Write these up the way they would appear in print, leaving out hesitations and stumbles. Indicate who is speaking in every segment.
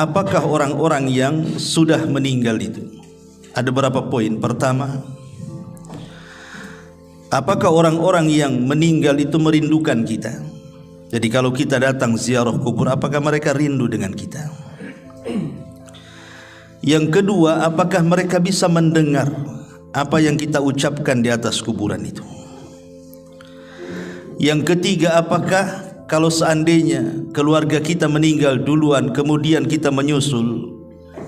Speaker 1: apakah orang-orang yang sudah meninggal itu? Ada berapa poin. Pertama, apakah orang-orang yang meninggal itu merindukan kita? Jadi kalau kita datang ziarah kubur, apakah mereka rindu dengan kita? Yang kedua, apakah mereka bisa mendengar apa yang kita ucapkan di atas kuburan itu? Yang ketiga, apakah kalau seandainya keluarga kita meninggal duluan, kemudian kita menyusul,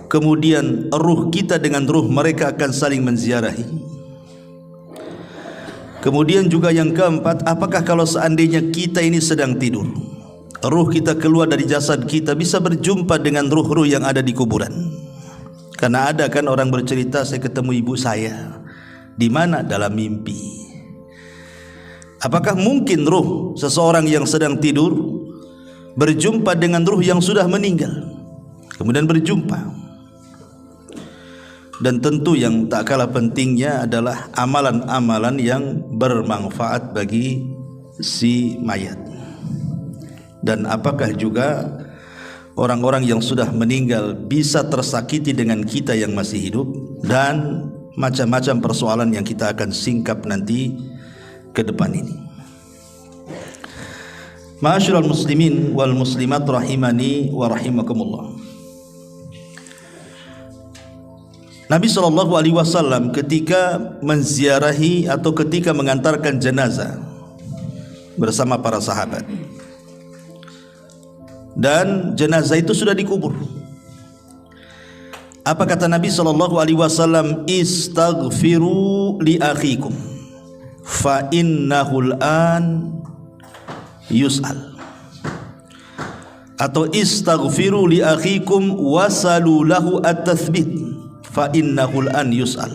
Speaker 1: kemudian ruh kita dengan ruh mereka akan saling menziarahi? Kemudian juga yang keempat, apakah kalau seandainya kita ini sedang tidur, ruh kita keluar dari jasad kita, bisa berjumpa dengan ruh-ruh yang ada di kuburan? Karena ada kan orang bercerita, saya ketemu ibu saya. Di mana? Dalam mimpi. Apakah mungkin ruh seseorang yang sedang tidur berjumpa dengan ruh yang sudah meninggal, kemudian berjumpa? Dan tentu yang tak kalah pentingnya adalah amalan-amalan yang bermanfaat bagi si mayat. Dan apakah juga orang-orang yang sudah meninggal bisa tersakiti dengan kita yang masih hidup? Dan macam-macam persoalan yang kita akan singkap nanti ke depan ini. Ma'asyiral muslimin wal muslimat rahimani wa rahimakumullah. Nabi SAW ketika menziarahi atau ketika mengantarkan jenazah bersama para sahabat, dan jenazah itu sudah dikubur, apa kata Nabi SAW? Istaghfiru li akhikum fa innahul an yus'al, atau istaghfiru li akhikum wasalu lahu at-tathbit fa innahul an yus'al.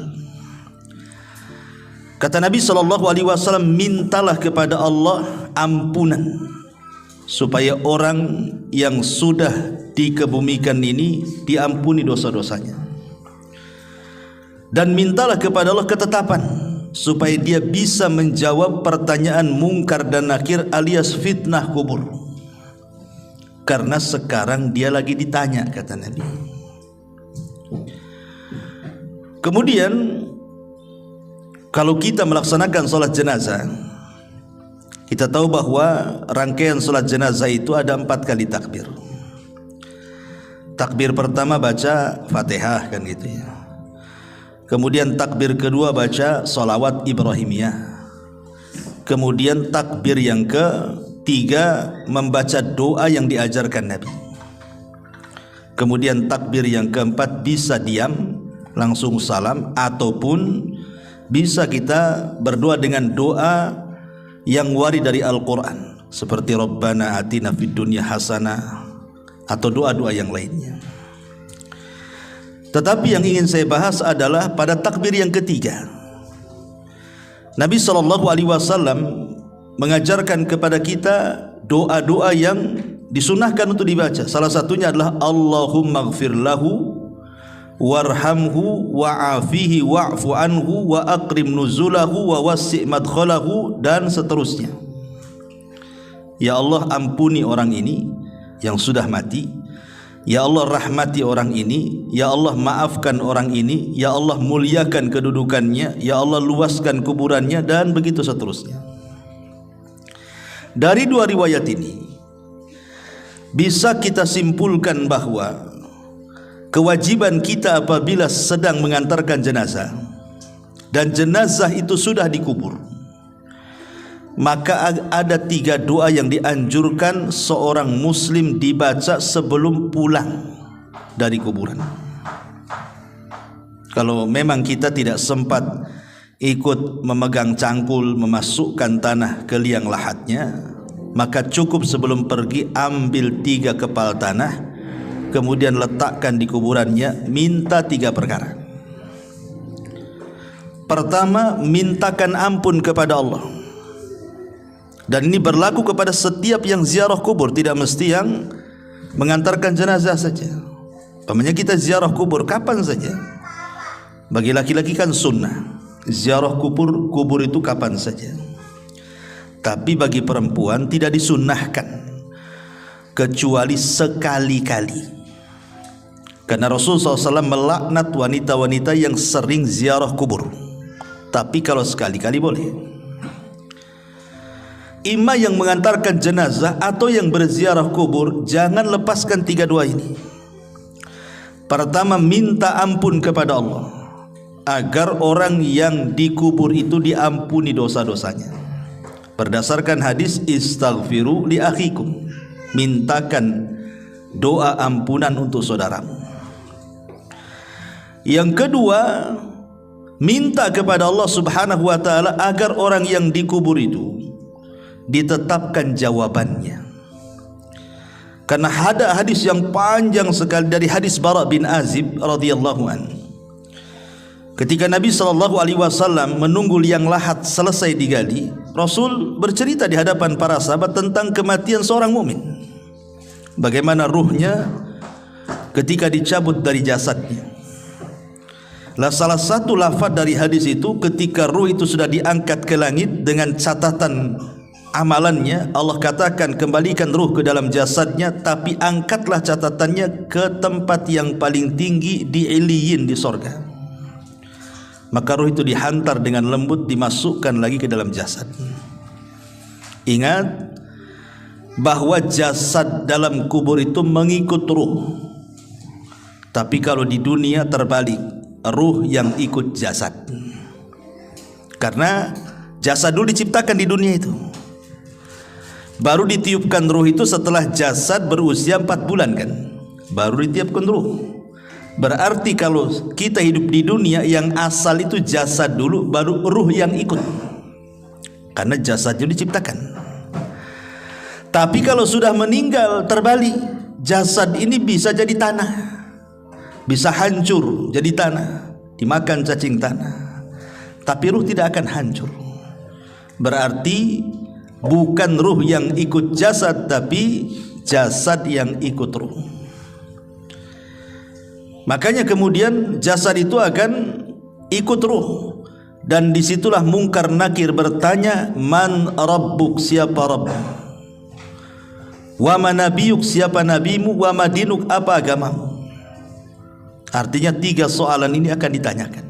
Speaker 1: Kata Nabi SAW, mintalah kepada Allah ampunan supaya orang yang sudah dikebumikan ini diampuni dosa-dosanya, dan mintalah kepada Allah ketetapan supaya dia bisa menjawab pertanyaan mungkar dan nakir alias fitnah kubur, karena sekarang dia lagi ditanya, kata Nabi. Kemudian kalau kita melaksanakan sholat jenazah, kita tahu bahwa rangkaian sholat jenazah itu ada 4 kali takbir. Takbir pertama baca Fatihah, kan gitu ya. Kemudian takbir kedua baca sholawat Ibrahimiyah. Kemudian takbir yang ketiga membaca doa yang diajarkan Nabi. Kemudian takbir yang keempat bisa diam langsung salam, ataupun bisa kita berdoa dengan doa yang warid dari Al-Quran seperti Rabbana atina fid dunya hasanah atau doa-doa yang lainnya. Tetapi yang ingin saya bahas adalah pada takbir yang ketiga, Nabi SAW mengajarkan kepada kita doa-doa yang disunahkan untuk dibaca. Salah satunya adalah Allahumma ighfir lahu warhamhu wa'afihi wa'fu anhu wa akrim nuzulahu wa wasi' madkhalahu, dan seterusnya. Ya Allah, ampuni orang ini yang sudah mati. Ya Allah, rahmati orang ini. Ya Allah, maafkan orang ini. Ya Allah, muliakan kedudukannya. Ya Allah, luaskan kuburannya, dan begitu seterusnya. Dari 2 riwayat ini bisa kita simpulkan bahwa kewajiban kita apabila sedang mengantarkan jenazah dan jenazah itu sudah dikubur, maka ada 3 doa yang dianjurkan seorang muslim dibaca sebelum pulang dari kuburan. Kalau memang kita tidak sempat ikut memegang cangkul, memasukkan tanah ke liang lahatnya, maka cukup sebelum pergi ambil 3 kepal tanah, kemudian letakkan di kuburannya, minta 3 perkara. Pertama, mintakan ampun kepada Allah. Dan ini berlaku kepada setiap yang ziarah kubur, tidak mesti yang mengantarkan jenazah saja. Umpamanya kita ziarah kubur kapan saja. Bagi laki-laki kan sunnah, ziarah kubur itu kapan saja. Tapi bagi perempuan tidak disunnahkan kecuali sekali-kali. Karena Rasulullah SAW melaknat wanita-wanita yang sering ziarah kubur. Tapi kalau sekali-kali boleh. Imam yang mengantarkan jenazah atau yang berziarah kubur, jangan lepaskan 3 doa ini. Pertama, minta ampun kepada Allah agar orang yang dikubur itu diampuni dosa-dosanya. Berdasarkan hadis istaghfiru li akhikum, mintakan doa ampunan untuk saudaramu. Yang kedua, minta kepada Allah Subhanahu wa taala agar orang yang dikubur itu ditetapkan jawabannya. Karena ada hadis yang panjang sekali dari hadis Bara bin Azib radhiyallahu anhu. Ketika Nabi SAW menunggu liang lahat selesai digali, Rasul bercerita di hadapan para sahabat tentang kematian seorang mukmin. Bagaimana ruhnya ketika dicabut dari jasadnya. Lah salah satu lafaz dari hadis itu, ketika ruh itu sudah diangkat ke langit dengan catatan amalannya, Allah katakan kembalikan ruh ke dalam jasadnya, tapi angkatlah catatannya ke tempat yang paling tinggi di Iliyin, di sorga. Maka ruh itu dihantar dengan lembut, dimasukkan lagi ke dalam jasad. Ingat bahwa jasad dalam kubur itu mengikut ruh. Tapi kalau di dunia terbalik, ruh yang ikut jasad. Karena jasad dulu diciptakan di dunia itu, baru ditiupkan ruh itu setelah jasad berusia 4 bulan kan, baru ditiupkan ruh. Berarti kalau kita hidup di dunia, yang asal itu jasad dulu, baru ruh yang ikut, karena jasadnya diciptakan. Tapi kalau sudah meninggal terbalik, jasad ini bisa jadi tanah, bisa hancur jadi tanah, dimakan cacing tanah, tapi ruh tidak akan hancur. Berarti bukan ruh yang ikut jasad, tapi jasad yang ikut ruh. Makanya kemudian jasad itu akan ikut ruh, dan disitulah Mungkar Nakir bertanya, man rabbuk, siapa Rabb, wa manabiyuk, siapa nabimu, wa madinuk, apa agamamu. Artinya 3 soalan ini akan ditanyakan.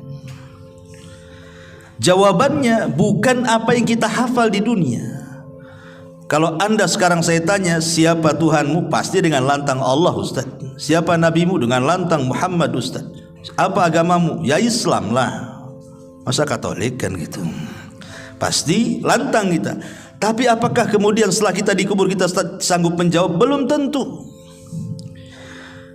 Speaker 1: Jawabannya bukan apa yang kita hafal di dunia. Kalau anda sekarang saya tanya, siapa Tuhanmu? Pasti dengan lantang Allah, Ustaz. Siapa nabimu? Dengan lantang Muhammad, Ustaz. Apa agamamu? Ya Islam lah. Masa Katolik kan gitu? Pasti lantang kita. Tapi apakah kemudian setelah kita dikubur kita sanggup menjawab? Belum tentu.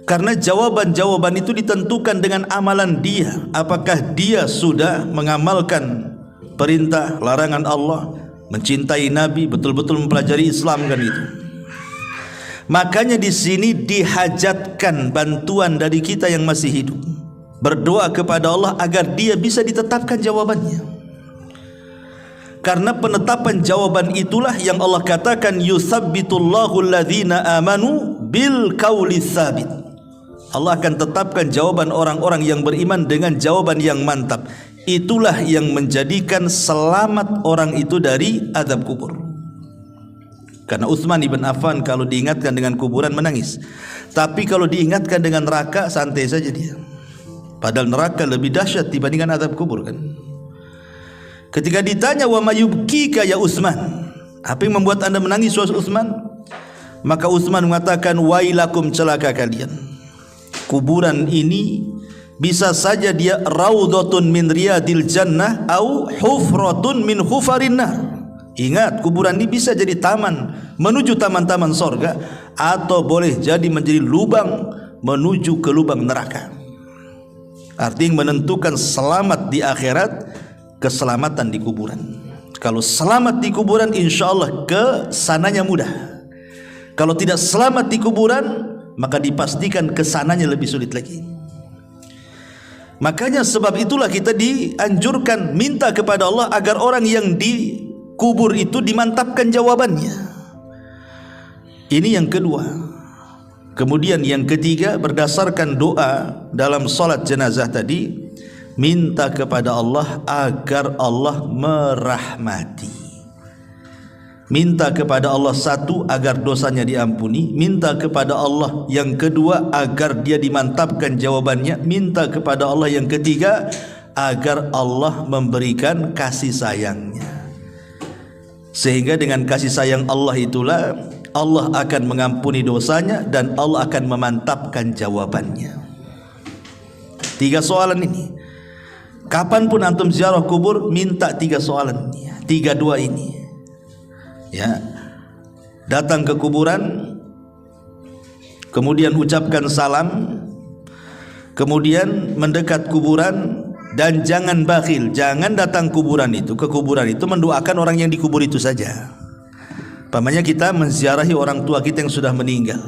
Speaker 1: Karena jawaban-jawaban itu ditentukan dengan amalan dia. Apakah dia sudah mengamalkan perintah larangan Allah, mencintai Nabi, betul-betul mempelajari Islam kan itu. Makanya di sini dihajatkan bantuan dari kita yang masih hidup. Berdoa kepada Allah agar dia bisa ditetapkan jawabannya. Karena penetapan jawaban itulah yang Allah katakan, yusabbitullahu alladhina amanu bil qauli tsabit. Allah akan tetapkan jawaban orang-orang yang beriman dengan jawaban yang mantap. Itulah yang menjadikan selamat orang itu dari azab kubur. Karena Utsman ibn Affan kalau diingatkan dengan kuburan menangis, tapi kalau diingatkan dengan neraka santai saja dia. Padahal neraka lebih dahsyat dibandingkan azab kubur kan. Ketika ditanya, wa mayubkika ya Utsman, apa yang membuat anda menangis wahai Utsman? Maka Utsman mengatakan, wailakum, celaka kalian. Kuburan ini bisa saja dia raudhatun min riyadil jannah au hufratun min hufarin nar. Ingat, kuburan ini bisa jadi taman menuju taman-taman sorga, atau boleh jadi menjadi lubang menuju ke lubang neraka. Artinya menentukan selamat di akhirat, keselamatan di kuburan. Kalau selamat di kuburan, insya Allah kesananya mudah. Kalau tidak selamat di kuburan, maka dipastikan kesananya lebih sulit lagi. Makanya sebab itulah kita dianjurkan minta kepada Allah agar orang yang dikubur itu dimantapkan jawabannya. Ini yang kedua. Kemudian yang ketiga, berdasarkan doa dalam salat jenazah tadi, minta kepada Allah agar Allah merahmati. minta kepada Allah satu agar dosanya diampuni, minta kepada Allah yang kedua agar dia dimantapkan jawabannya, minta kepada Allah yang ketiga agar Allah memberikan kasih sayangnya. Sehingga dengan kasih sayang Allah itulah Allah akan mengampuni dosanya dan Allah akan memantapkan jawabannya. 3 soalan ini. Kapanpun antum ziarah kubur, minta 3 soalan ini, 3 doa ini. Ya, datang ke kuburan, kemudian ucapkan salam, kemudian mendekat kuburan, dan jangan bakhil, jangan datang ke kuburan itu mendoakan orang yang dikubur itu saja. Pamannya kita menziarahi orang tua kita yang sudah meninggal,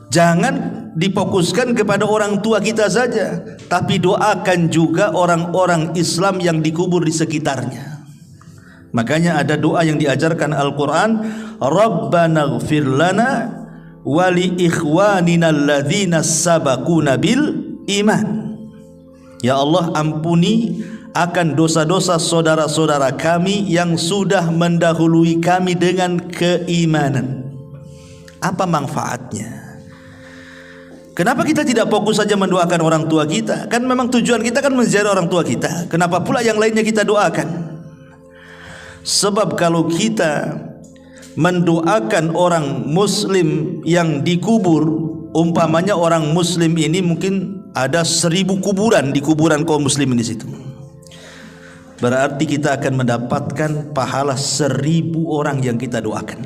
Speaker 1: jangan difokuskan kepada orang tua kita saja, tapi doakan juga orang-orang Islam yang dikubur di sekitarnya. Makanya ada doa yang diajarkan Al-Quran, Rabbana ighfir lana wa li ikhwanina alladhina sabaquna bil iman. Ya Allah, ampuni akan dosa-dosa saudara-saudara kami yang sudah mendahului kami dengan keimanan. Apa manfaatnya? Kenapa kita tidak fokus saja mendoakan orang tua kita? Kan memang tujuan kita kan menziarah orang tua kita. Kenapa pula yang lainnya kita doakan? Sebab kalau kita mendoakan orang muslim yang dikubur, umpamanya orang muslim ini mungkin ada 1000 kuburan di kuburan kaum muslimin di situ, berarti kita akan mendapatkan pahala 1000 orang yang kita doakan.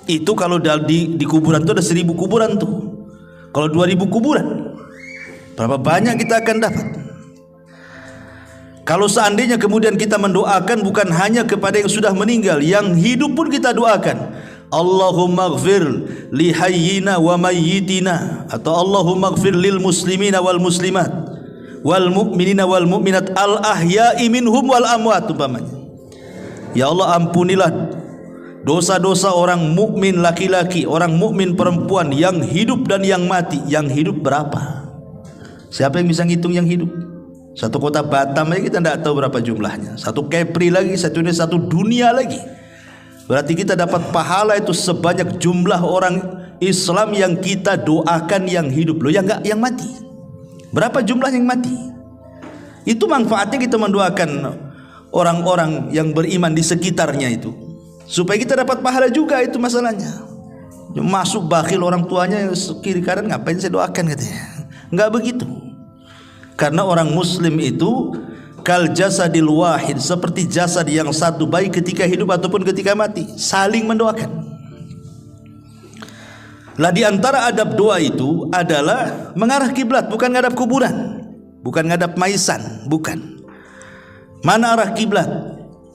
Speaker 1: Itu kalau di kuburan itu ada 1000 kuburan tuh. Kalau 2000 kuburan, berapa banyak kita akan dapat? Kalau seandainya kemudian kita mendoakan bukan hanya kepada yang sudah meninggal, yang hidup pun kita doakan. Allahumma ighfir li hayyina wa mayyitina, atau Allahumma ighfir lil muslimina wal muslimat wal mu'minina wal mu'minat al ahya'i minhum wal amwat, umpamanya. Ya Allah, ampunilah dosa-dosa orang mukmin laki-laki, orang mukmin perempuan yang hidup dan yang mati. Yang hidup berapa? Siapa yang bisa ngitung yang hidup? Satu kota Batam aja kita tidak tahu berapa jumlahnya. Satu Kepri lagi, satu dunia lagi. Berarti kita dapat pahala itu sebanyak jumlah orang Islam yang kita doakan yang hidup. Loh, yang enggak, yang mati. Berapa jumlah yang mati? Itu manfaatnya kita mendoakan orang-orang yang beriman di sekitarnya itu, supaya kita dapat pahala juga. Itu masalahnya. Masuk bakhil orang tuanya kiri kanan, ngapain saya doakan katanya. Enggak begitu. Karena orang muslim itu kal jasadil wahid, seperti jasad yang satu, baik ketika hidup ataupun ketika mati, saling mendoakan. Lah di antara adab doa itu adalah mengarah kiblat, bukan ngadap kuburan, bukan ngadap maisan, bukan. Mana arah kiblat?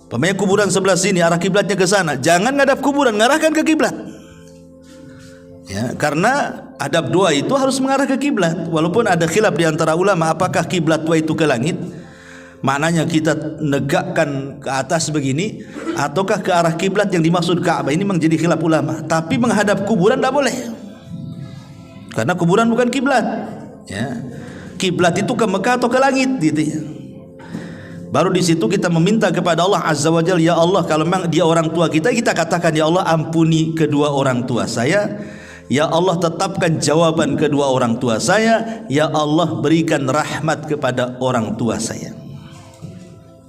Speaker 1: Pemain kuburan sebelah sini, arah kiblatnya ke sana. Jangan ngadap kuburan, ngarahkan ke kiblat. Ya, karena adab doa itu harus mengarah ke kiblat. Walaupun ada khilaf di antara ulama apakah kiblat doa itu ke langit, maknanya kita negakkan ke atas begini, ataukah ke arah kiblat yang dimaksud Ka'bah. Ini memang jadi khilaf ulama. Tapi menghadap kuburan tidak boleh, karena kuburan bukan kiblat. Ya, kiblat itu ke Mekah atau ke langit, gitu ya. Baru di situ kita meminta kepada Allah Azza wa Jalla, ya Allah, kalau memang dia orang tua kita, kita katakan, ya Allah, ampuni kedua orang tua saya. Ya Allah, tetapkan jawaban kedua orang tua saya. Ya Allah, berikan rahmat kepada orang tua saya.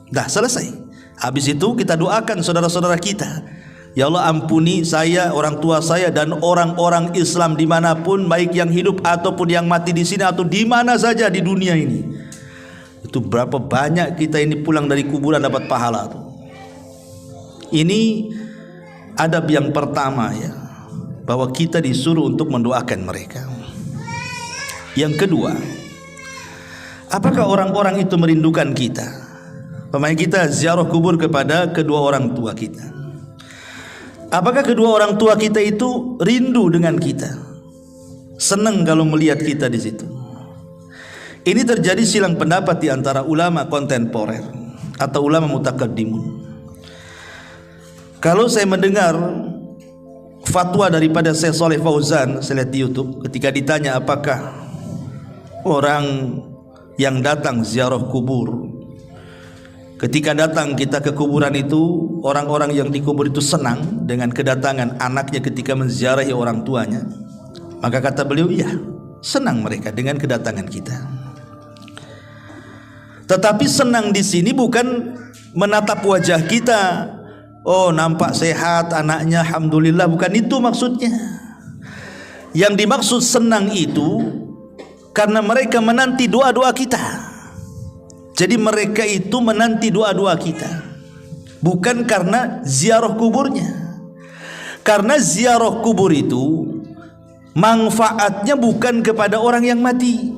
Speaker 1: Dah selesai. Habis itu kita doakan saudara-saudara kita. Ya Allah, ampuni saya, orang tua saya, dan orang-orang Islam dimanapun, baik yang hidup ataupun yang mati di sini atau di mana saja di dunia ini. Itu berapa banyak kita ini pulang dari kuburan dapat pahala tuh. Ini adab yang pertama, ya, bahwa kita disuruh untuk mendoakan mereka. Yang kedua, apakah orang-orang itu merindukan kita? Pemain kita ziarah kubur kepada kedua orang tua kita. Apakah kedua orang tua kita itu rindu dengan kita? Senang kalau melihat kita di situ? Ini terjadi silang pendapat di antara ulama kontemporer atau ulama mutaqaddimun. Kalau saya mendengar fatwa daripada Syekh Shalih Fauzan, saya lihat di YouTube, ketika ditanya apakah orang yang datang ziarah kubur Ketika datang kita ke kuburan itu, orang-orang yang dikubur itu senang dengan kedatangan anaknya ketika menziarahi orang tuanya. Maka kata beliau, iya, senang mereka dengan kedatangan kita. Tetapi senang di sini bukan menatap wajah kita. Oh, nampak sehat anaknya, alhamdulillah, bukan itu maksudnya. Yang dimaksud senang itu karena mereka menanti doa-doa kita. Jadi mereka itu menanti doa-doa kita, bukan karena ziarah kuburnya. Karena ziarah kubur itu manfaatnya bukan kepada orang yang mati,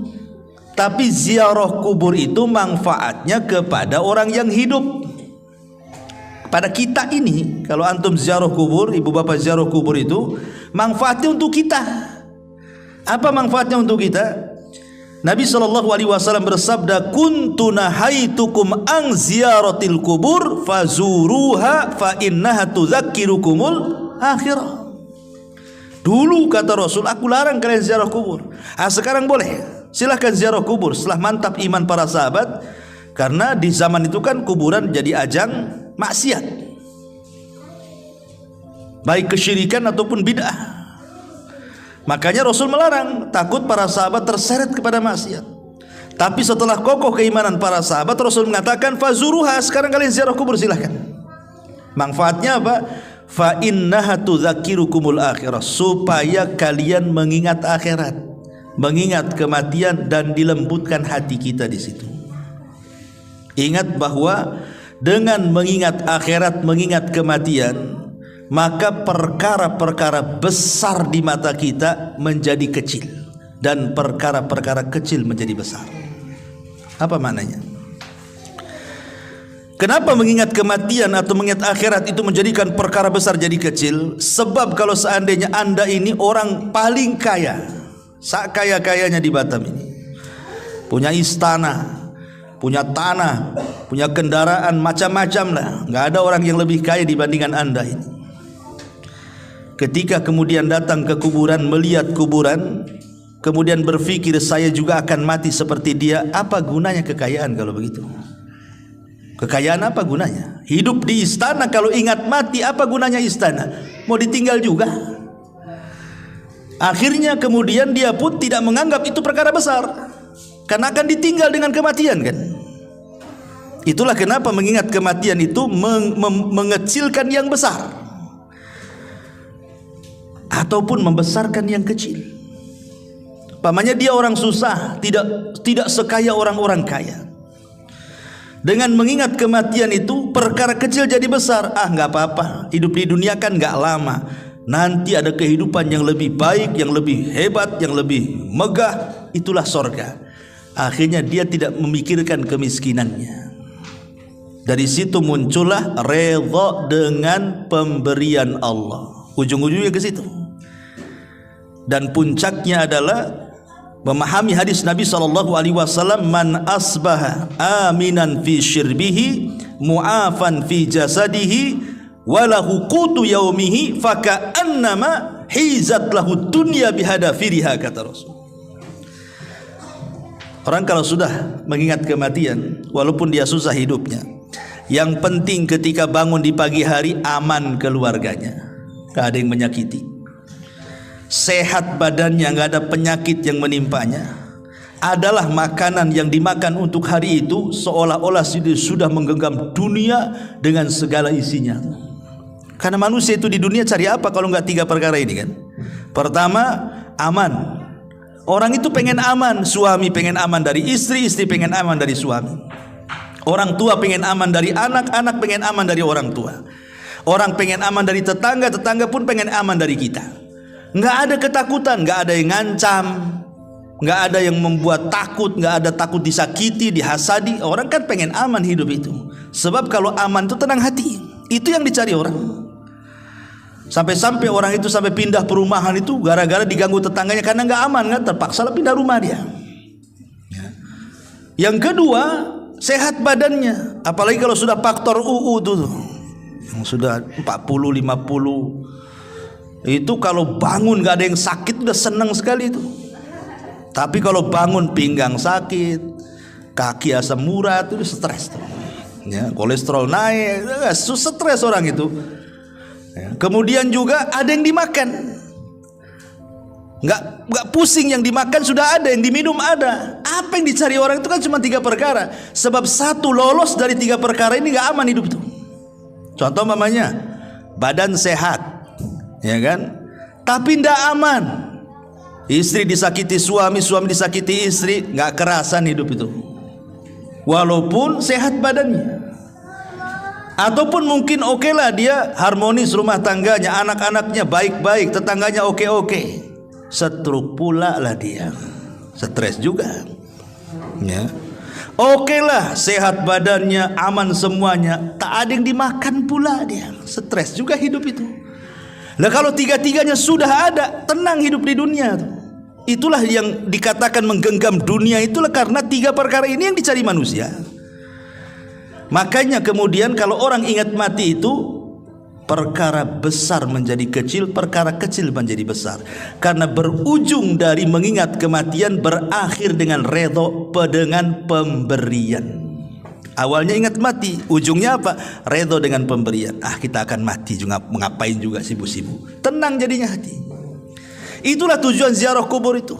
Speaker 1: tapi ziarah kubur itu manfaatnya kepada orang yang hidup. Pada kita ini, kalau antum ziarah kubur, ibu bapak ziarah kubur itu manfaatnya untuk kita. Apa manfaatnya untuk kita? Nabi SAW bersabda, kuntu nahaitukum an ziyaratil kubur fazuruha fa innaha tudzakkirukumul akhirah. Dulu kata Rasul, aku larang kalian ziarah kubur. Sekarang boleh, silahkan ziarah kubur setelah mantap iman para sahabat. Karena di zaman itu kan kuburan jadi ajang maksiat, baik kesyirikan ataupun bid'ah. Makanya Rasul melarang, takut para sahabat terseret kepada maksiat. Tapi setelah kokoh keimanan para sahabat, Rasul mengatakan fazuruha, sekarang kalian ziarah kubur silahkan. Manfaatnya apa? Fa innaha tudzakirukumul akhirah, supaya kalian mengingat akhirat, mengingat kematian, dan dilembutkan hati kita di situ. Ingat bahwa dengan mengingat akhirat, mengingat kematian, maka perkara-perkara besar di mata kita menjadi kecil, dan perkara-perkara kecil menjadi besar. Apa maknanya? Kenapa mengingat kematian atau mengingat akhirat itu menjadikan perkara besar jadi kecil? Sebab kalau seandainya Anda ini orang paling kaya, sakaya-kayanya di Batam ini, punya istana, punya tanah, punya kendaraan macam-macam lah, nggak ada orang yang lebih kaya dibandingkan Anda ini. Ketika kemudian datang ke kuburan, melihat kuburan, kemudian berpikir saya juga akan mati seperti dia, apa gunanya kekayaan kalau begitu? Kekayaan apa gunanya? Hidup di istana kalau ingat mati, apa gunanya istana? Mau ditinggal juga. Akhirnya kemudian dia pun tidak menganggap itu perkara besar, karena akan ditinggal dengan kematian kan. Itulah kenapa mengingat kematian itu mengecilkan yang besar ataupun membesarkan yang kecil. Pamannya dia orang susah, tidak sekaya orang-orang kaya. Dengan mengingat kematian itu perkara kecil jadi besar. Nggak apa-apa, hidup di dunia kan nggak lama, nanti ada kehidupan yang lebih baik, yang lebih hebat, yang lebih megah, itulah sorga. Akhirnya dia tidak memikirkan kemiskinannya. Dari situ muncullah redha dengan pemberian Allah. Ujung-ujungnya ke situ. Dan puncaknya adalah memahami hadis Nabi SAW, man asbaha aminan fi syirbihi mu'afan fi jasadihi walahu qutu yaumihi faka'annama hizat lahu dunya bihadafiriha, kata Rasul. Orang kalau sudah mengingat kematian, walaupun dia susah hidupnya, yang penting ketika bangun di pagi hari aman keluarganya, gak ada yang menyakiti, sehat badannya, gak ada penyakit yang menimpanya, adalah makanan yang dimakan untuk hari itu seolah-olah sudah menggenggam dunia dengan segala isinya. Karena manusia itu di dunia cari apa kalau nggak tiga perkara ini kan? Pertama, aman. Orang itu pengen aman, suami pengen aman dari istri, istri pengen aman dari suami, orang tua pengen aman dari anak, anak pengen aman dari orang tua, orang pengen aman dari tetangga, tetangga pun pengen aman dari kita. Nggak ada ketakutan, nggak ada yang ngancam, nggak ada yang membuat takut, nggak ada takut disakiti, dihasadi. Orang kan pengen aman hidup itu. Sebab kalau aman itu tenang hati, itu yang dicari orang. Sampai-sampai orang itu sampai pindah perumahan itu gara-gara diganggu tetangganya karena nggak aman kan, terpaksa pindah rumah dia. Yang kedua, sehat badannya. Apalagi kalau sudah faktor UU tuh, yang sudah 40, 50. Itu kalau bangun gak ada yang sakit udah seneng sekali itu. Tapi kalau bangun pinggang sakit, kaki asam urat, itu stres tuh. ya, kolesterol naik, stres orang itu. Ya. Kemudian juga ada yang dimakan, nggak pusing, yang dimakan sudah ada, yang diminum ada. Apa yang dicari orang itu kan cuma 3 perkara. Sebab satu lolos dari 3 perkara ini nggak aman hidup itu. Contoh mamanya, badan sehat, ya kan, tapi nggak aman. Istri disakiti suami, suami disakiti istri, nggak kerasan hidup itu. Walaupun sehat badannya. Ataupun mungkin oke lah dia harmonis rumah tangganya, anak-anaknya baik-baik, tetangganya oke-oke. Stroke pula lah dia, stres juga. Ya. Oke lah sehat badannya, aman semuanya, tak ada yang dimakan pula dia, stres juga hidup itu. Nah kalau 3-tiganya sudah ada, tenang hidup di dunia tuh. Itulah yang dikatakan menggenggam dunia, itulah karena 3 perkara ini yang dicari manusia. Makanya kemudian kalau orang ingat mati itu, perkara besar menjadi kecil, perkara kecil menjadi besar. Karena berujung dari mengingat kematian berakhir dengan redho, dengan pemberian. Awalnya ingat mati, ujungnya apa? Redho dengan pemberian. Kita akan mati juga, mengapain juga sibuk-sibuk. Tenang jadinya hati. Itulah tujuan ziarah kubur itu.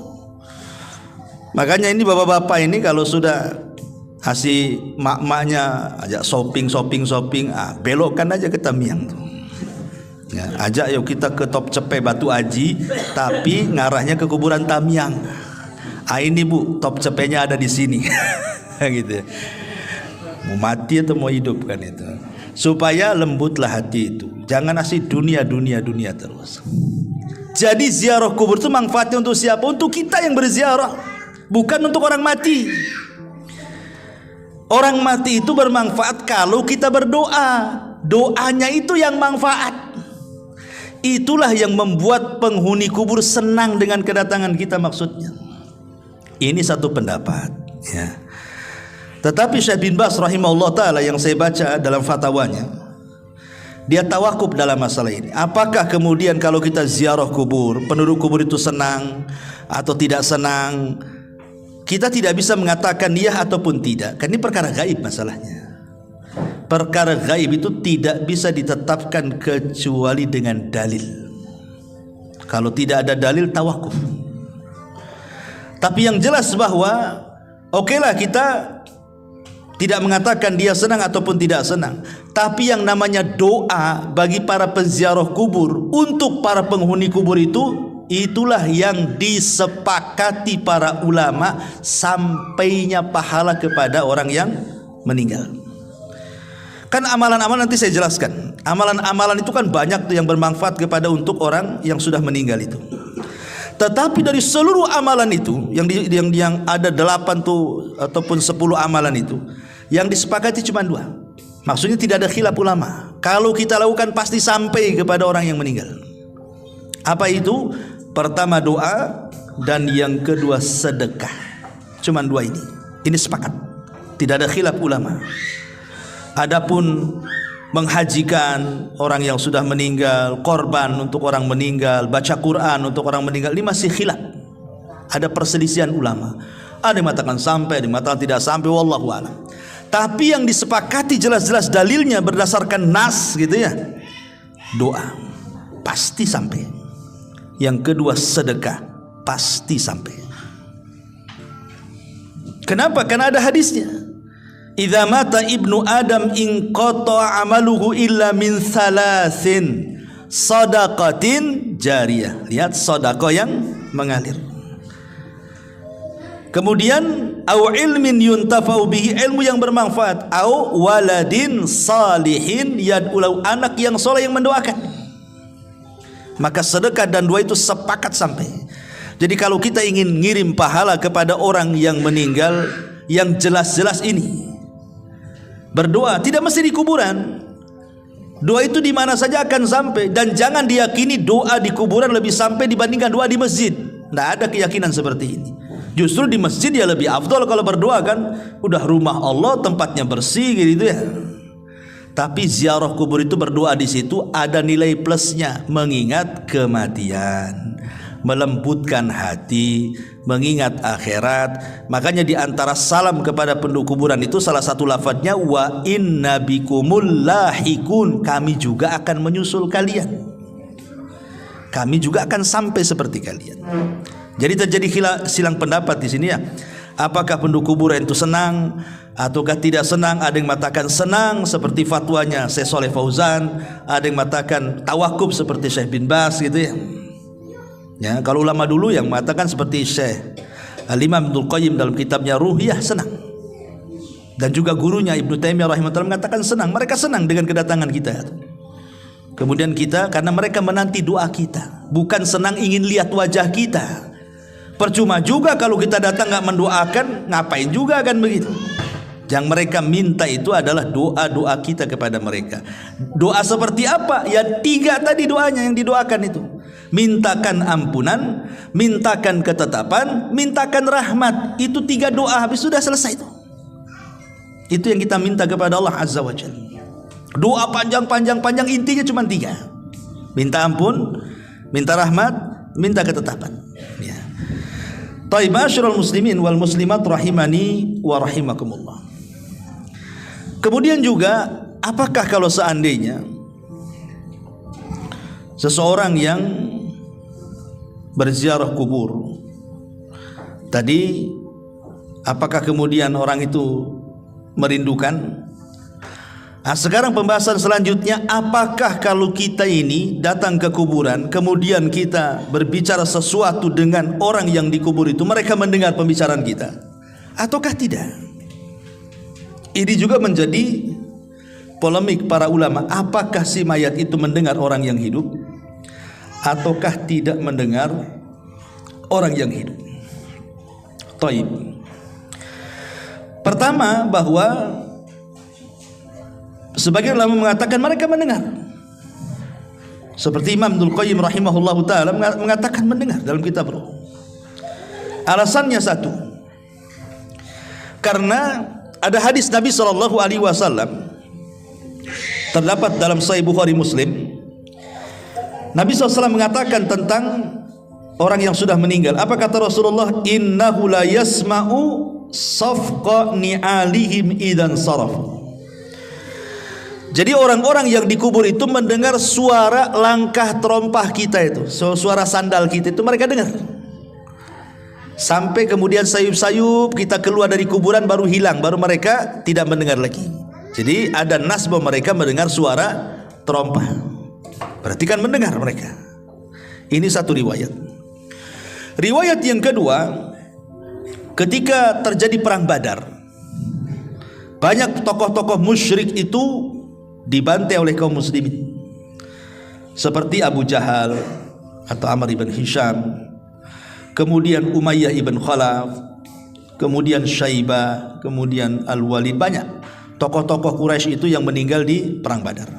Speaker 1: Makanya ini bapak-bapak ini kalau sudah kasih mak-maknya ajak shopping, belokkan aja ke Tamiang tuh. Ya, ajak yuk kita ke Top Cepe Batu Aji, tapi ngarahnya ke kuburan Tamiang. Ini bu, Top Cepenya ada di sini. Gitu. Mau mati atau mau hidup kan itu. Supaya lembutlah hati itu. Jangan asih dunia terus. Jadi ziarah kubur itu manfaatnya untuk siapa? Untuk kita yang berziarah, bukan untuk orang mati. Orang mati itu bermanfaat kalau kita berdoa. Doanya itu yang manfaat. Itulah yang membuat penghuni kubur senang dengan kedatangan kita maksudnya. Ini satu pendapat ya. Tetapi Syekh bin Baz rahimahullah ta'ala yang saya baca dalam fatwanya, dia tawakuf dalam masalah ini. Apakah kemudian kalau kita ziarah kubur, penduduk kubur itu senang atau tidak senang? Kita tidak bisa mengatakan iya ataupun tidak, karena ini perkara gaib masalahnya. Perkara gaib itu tidak bisa ditetapkan kecuali dengan dalil. Kalau tidak ada dalil, tawakuf. Tapi yang jelas bahwa okelah kita tidak mengatakan dia senang ataupun tidak senang, tapi yang namanya doa bagi para penziarah kubur untuk para penghuni kubur itu, itulah yang disepakati para ulama sampainya pahala kepada orang yang meninggal. Kan amalan-amalan nanti saya jelaskan. Amalan-amalan itu kan banyak tuh yang bermanfaat kepada untuk orang yang sudah meninggal itu. Tetapi dari seluruh amalan itu yang ada 8 tuh ataupun 10 amalan itu, yang disepakati cuma 2. Maksudnya tidak ada khilaf ulama. Kalau kita lakukan pasti sampai kepada orang yang meninggal. Apa itu? Pertama doa, dan yang kedua sedekah. Cuman 2 ini. Ini sepakat. Tidak ada khilaf ulama. Adapun menghajikan orang yang sudah meninggal, korban untuk orang meninggal, baca Quran untuk orang meninggal, ini masih khilaf. Ada perselisihan ulama. Ada yang mengatakan sampai, ada yang mengatakan tidak sampai, wallahu a'lam. Tapi yang disepakati jelas-jelas dalilnya berdasarkan nas gitu ya. Doa pasti sampai. Yang kedua sedekah pasti sampai. Kenapa? Karena ada hadisnya. Idza mata ibnu Adam inqata amaluhu illa min salasin, sadaqatin jariyah. Lihat sedekah yang mengalir. Kemudian au ilmin yuntafa'u bihi, ilmu yang bermanfaat, au waladin salihin yad'u, anak yang soleh yang mendoakan. Maka sedekah dan doa itu sepakat sampai. Jadi kalau kita ingin ngirim pahala kepada orang yang meninggal, yang jelas-jelas ini berdoa, tidak mesti di kuburan. Doa itu di mana saja akan sampai, dan jangan diyakini doa di kuburan lebih sampai dibandingkan doa di masjid. Tidak ada keyakinan seperti ini. Justru di masjid ya lebih afdal kalau berdoa, kan udah rumah Allah, tempatnya bersih gitu ya. Tapi ziarah kubur itu berdoa di situ ada nilai plusnya, mengingat kematian, melembutkan hati, mengingat akhirat. Makanya di antara salam kepada penduduk kuburan itu salah satu lafadznya wa inna bikumul lahikun, kami juga akan menyusul kalian, kami juga akan sampai seperti kalian. Jadi terjadi silang pendapat di sini ya. Apakah penduduk kuburan itu senang ataukah tidak senang? Ada yang mengatakan senang seperti fatwanya Syekh Shalih Fauzan, ada yang mengatakan tawakuf seperti Syekh bin Baz gitu ya. Ya, kalau ulama dulu yang mengatakan seperti Syekh Al-Imam Ibnul Qayyim dalam kitabnya Ruhiyah senang. Dan juga gurunya Ibnu Taimiyah rahimahullah mengatakan senang. Mereka senang dengan kedatangan kita. Kemudian kita, karena mereka menanti doa kita, bukan senang ingin lihat wajah kita. Percuma juga kalau kita datang nggak mendoakan, ngapain juga kan begitu. Yang mereka minta itu adalah doa-doa kita kepada mereka. Doa seperti apa? Ya 3 tadi doanya yang didoakan itu. Mintakan ampunan, mintakan ketetapan, mintakan rahmat. Itu 3 doa, habis sudah selesai itu. Itu yang kita minta kepada Allah Azza wa Jalla. Doa panjang, intinya cuma 3. Minta ampun, minta rahmat, minta ketetapan. Ya. Taib ma'asyiral muslimin wal muslimat rahimani wa rahimakumullah. Kemudian juga, apakah kalau seandainya seseorang yang berziarah kubur tadi, apakah kemudian orang itu merindukan? Nah, sekarang pembahasan selanjutnya, apakah kalau kita ini datang ke kuburan kemudian kita berbicara sesuatu dengan orang yang dikubur itu, mereka mendengar pembicaraan kita ataukah tidak? Ini juga menjadi polemik para ulama. Apakah si mayat itu mendengar orang yang hidup ataukah tidak mendengar orang yang hidup? Taib. Pertama, bahwa sebagian ulama mengatakan mereka mendengar. Seperti Imam Ibnul Qayyim rahimahullahu taala mengatakan mendengar dalam kitab Ruh. Alasannya satu, karena ada hadis Nabi sallallahu alaihi wasallam terdapat dalam Sahih Bukhari Muslim. Nabi SAW mengatakan tentang orang yang sudah meninggal. Apa kata Rasulullah? Innahu la yasma'u safqa ni'alihim idan sarafu. Jadi orang-orang yang dikubur itu mendengar suara langkah terompah kita itu, suara sandal kita itu mereka dengar. Sampai kemudian sayup-sayup kita keluar dari kuburan baru hilang, baru mereka tidak mendengar lagi. Jadi ada nas bahwa mereka mendengar suara terompah. Berarti kan mendengar mereka. Ini satu riwayat. Riwayat yang kedua, ketika terjadi perang Badar, banyak tokoh-tokoh musyrik itu dibantai oleh kaum muslimin, seperti Abu Jahal atau Amr ibn Hisham, kemudian Umayyah ibn Khalaf, kemudian Syaibah, kemudian Al-Walid. Banyak tokoh-tokoh Quraisy itu yang meninggal di perang Badar.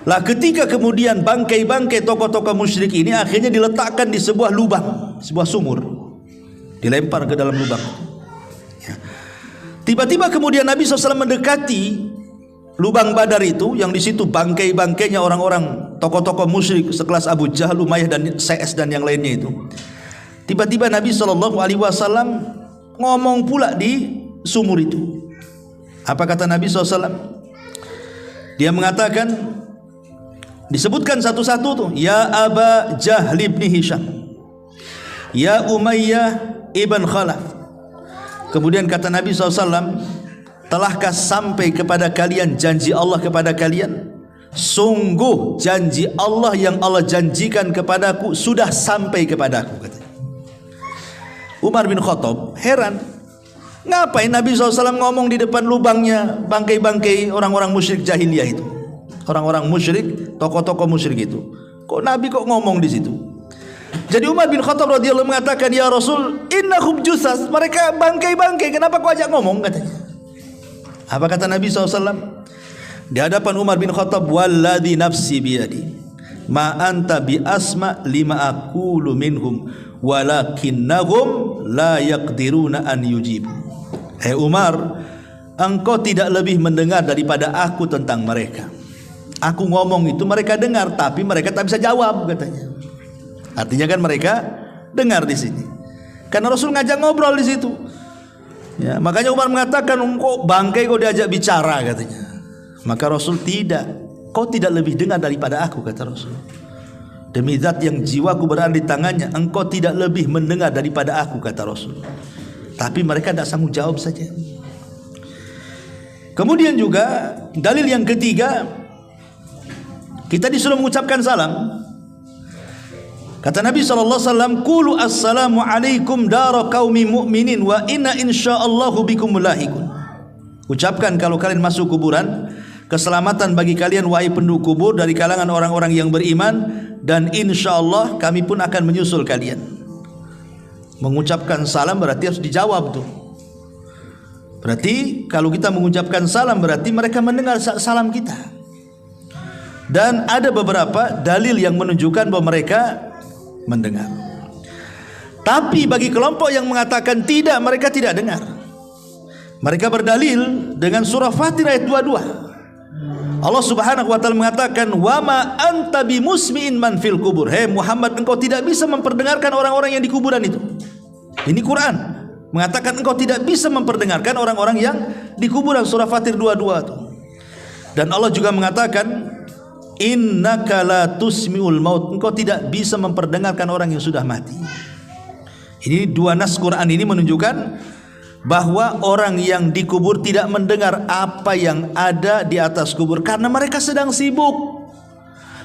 Speaker 1: Lah ketika kemudian bangkai-bangkai tokoh-tokoh musyrik ini akhirnya diletakkan di sebuah lubang, sebuah sumur, dilempar ke dalam lubang. Ya. Tiba-tiba kemudian Nabi SAW mendekati lubang Badar itu, yang di situ bangkai-bangkainya orang-orang tokoh-tokoh musyrik sekelas Abu Jahal, Umayyah dan CS dan yang lainnya itu. Tiba-tiba Nabi SAW ngomong pula di sumur itu. Apa kata Nabi SAW? Dia mengatakan, disebutkan satu-satu tuh, ya Aba Jahl ibn Hisham, ya Umayyah ibn Khalaf. Kemudian kata Nabi SAW, telahkah sampai kepada kalian janji Allah kepada kalian? Sungguh janji Allah yang Allah janjikan kepadaku sudah sampai kepadaku, katanya. Umar bin Khattab heran, ngapain Nabi SAW ngomong di depan lubangnya bangkai-bangkai orang-orang musyrik jahiliyah itu, orang-orang musyrik, tokoh-tokoh musyrik itu. Kok Nabi kok ngomong di situ? Jadi Umar bin Khattab radhiyallahu mengatakan, ya Rasul, innahum jusas, mereka bangkai-bangkai, kenapa kok ajak ngomong, katanya. Apa kata Nabi SAW? Di hadapan Umar bin Khattab, walladhi nafsi biyadi, ma anta bi asma lima aqulu minhum walakinnahum la yaqdiruna an yujibu. Hai Umar, engkau tidak lebih mendengar daripada aku tentang mereka. Aku ngomong itu mereka dengar, tapi mereka tak bisa jawab, katanya. Artinya kan mereka dengar di sini. Karena Rasul ngajak ngobrol di situ. Ya, makanya Umar mengatakan, kok bangkai kau diajak bicara katanya. Maka Rasul tidak. Kau tidak lebih dengar daripada aku, kata Rasul. Demi zat yang jiwaku berada di tangannya, engkau tidak lebih mendengar daripada aku, kata Rasul. Tapi mereka tidak sanggup jawab saja. Kemudian juga dalil yang ketiga, kita disuruh mengucapkan salam. Kata Nabi SAW, Qulu assalamu alaikum dara qaumi mu'minin wa inna insya'allahu bikum mulahikun. Ucapkan kalau kalian masuk kuburan, keselamatan bagi kalian wahai penduduk kubur dari kalangan orang-orang yang beriman, dan insyaallah kami pun akan menyusul kalian. Mengucapkan salam berarti harus dijawab tuh. Berarti kalau kita mengucapkan salam berarti mereka mendengar salam kita. Dan ada beberapa dalil yang menunjukkan bahwa mereka mendengar. Tapi bagi kelompok yang mengatakan tidak, mereka tidak dengar, mereka berdalil dengan surah Fatir ayat 22. Allah Subhanahu wa taala mengatakan, "Wa ma anta bimusmi'in man fil kubur." Hei Muhammad, engkau tidak bisa memperdengarkan orang-orang yang di kuburan itu. Ini Quran mengatakan engkau tidak bisa memperdengarkan orang-orang yang di kuburan, surah Fatir 22 itu. Dan Allah juga mengatakan, innaka la tusmi'ul maut, engkau tidak bisa memperdengarkan orang yang sudah mati. Ini dua nas Quran ini menunjukkan bahwa orang yang dikubur tidak mendengar apa yang ada di atas kubur karena mereka sedang sibuk.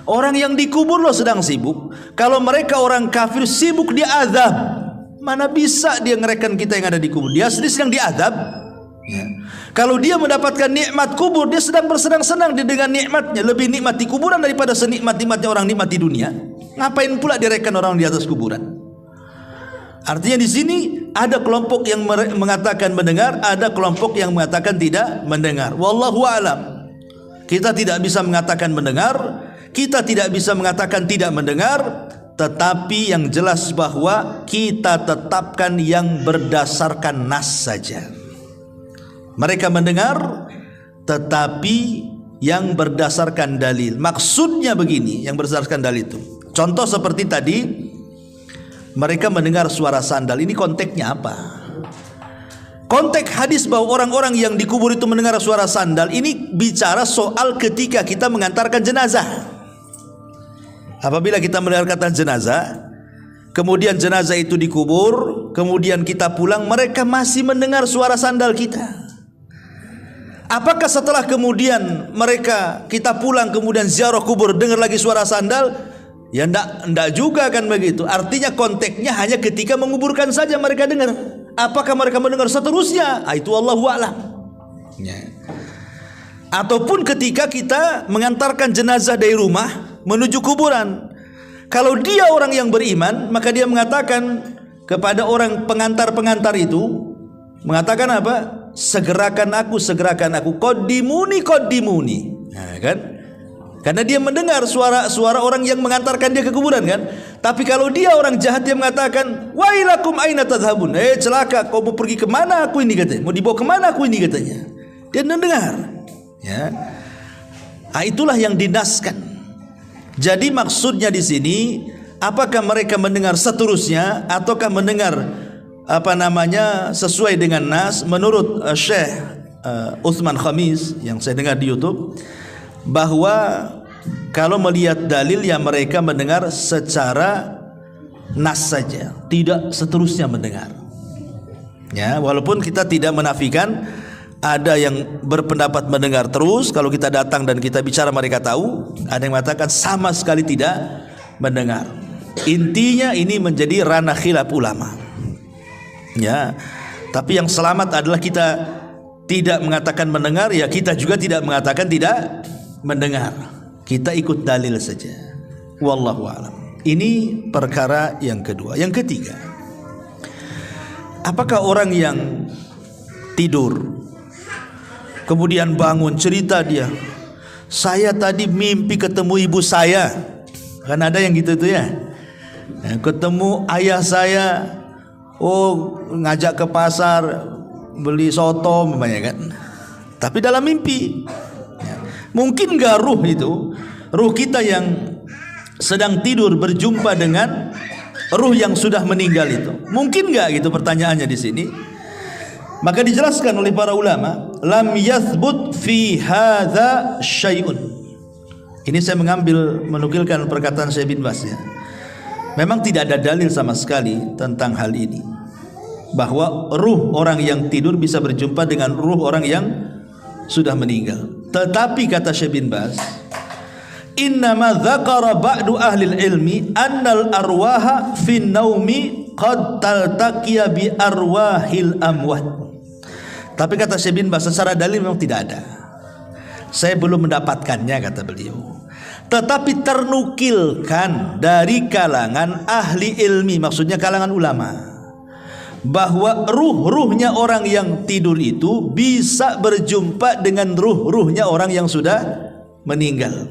Speaker 1: Orang yang dikubur loh sedang sibuk. Kalau mereka orang kafir sibuk diazab, mana bisa dia ngerekan kita yang ada di kubur? Dia sedang diazab. Ya. Kalau dia mendapatkan nikmat kubur, dia sedang bersenang-senang dengan nikmatnya. Lebih nikmat di kuburan daripada senikmat-nikmatnya orang nikmat di dunia. Ngapain pula direkan orang di atas kuburan? Artinya di sini ada kelompok yang mengatakan mendengar, ada kelompok yang mengatakan tidak mendengar. Wallahu a'lam. Kita tidak bisa mengatakan mendengar, kita tidak bisa mengatakan tidak mendengar, tetapi yang jelas bahwa kita tetapkan yang berdasarkan nas saja. Mereka mendengar tetapi yang berdasarkan dalil. Maksudnya begini, yang berdasarkan dalil itu. Contoh seperti tadi, mereka mendengar suara sandal. Ini konteksnya apa? Konteks hadis bahwa orang-orang yang dikubur itu mendengar suara sandal, ini bicara soal ketika kita mengantarkan jenazah. Apabila kita mendengar kata jenazah, kemudian jenazah itu dikubur, kemudian kita pulang, mereka masih mendengar suara sandal kita. Apakah setelah kemudian kita pulang kemudian ziarah kubur dengar lagi suara sandal? Ya enggak juga kan begitu. Artinya konteksnya hanya ketika menguburkan saja mereka dengar. Apakah mereka mendengar seterusnya? Itu Allahu a'lam. Ya. Ataupun ketika kita mengantarkan jenazah dari rumah menuju kuburan. Kalau dia orang yang beriman, maka dia mengatakan kepada orang pengantar-pengantar itu, mengatakan apa? Segerakan aku, qaddimuni. Nah, kan? Karena dia mendengar suara orang yang mengantarkan dia ke kuburan kan. Tapi kalau dia orang jahat, dia mengatakan, wailakum aina tadhhabun. Celaka, kau mau pergi kemana aku ini katanya. Mau dibawa kemana aku ini katanya. Dia mendengar. Ya. Nah, itulah yang dinaskan. Jadi maksudnya di sini, apakah mereka mendengar seterusnya ataukah mendengar sesuai dengan nas? Menurut Syekh Utsman Khamis yang saya dengar di YouTube, bahwa kalau melihat dalil ya mereka mendengar secara nas saja, tidak seterusnya mendengar. Ya, walaupun kita tidak menafikan ada yang berpendapat mendengar terus. Kalau kita datang dan kita bicara mereka tahu. Ada yang mengatakan sama sekali tidak mendengar. Intinya ini menjadi ranah khilaf ulama. Ya, tapi yang selamat adalah kita tidak mengatakan mendengar, ya kita juga tidak mengatakan tidak mendengar. Kita ikut dalil saja. Wallahu a'lam. Ini perkara yang kedua. Yang ketiga, apakah orang yang tidur kemudian bangun cerita dia, saya tadi mimpi ketemu ibu saya. Kan ada yang gitu tuh ya. Ketemu ayah saya, ngajak ke pasar beli soto namanya kan. Tapi dalam mimpi. Mungkin gak ruh kita yang sedang tidur berjumpa dengan ruh yang sudah meninggal itu? Mungkin nggak gitu pertanyaannya di sini? Maka dijelaskan oleh para ulama, lam yathbut fi hadza syai'un. Ini saya menukilkan perkataan Syekh bin Baz ya. Memang tidak ada dalil sama sekali tentang hal ini, bahwa ruh orang yang tidur bisa berjumpa dengan ruh orang yang sudah meninggal. Tetapi kata Syekh bin Baz, innama dzakara ba'du ahli ilmi annal arwaha fin naumi qad taltaqiya bi arwahil amwat. Tapi kata Syekh bin Baz, secara dalil memang tidak ada. Saya belum mendapatkannya kata beliau. Tetapi ternukilkan dari kalangan ahli ilmi, maksudnya kalangan ulama, bahwa ruh-ruhnya orang yang tidur itu bisa berjumpa dengan ruh-ruhnya orang yang sudah meninggal.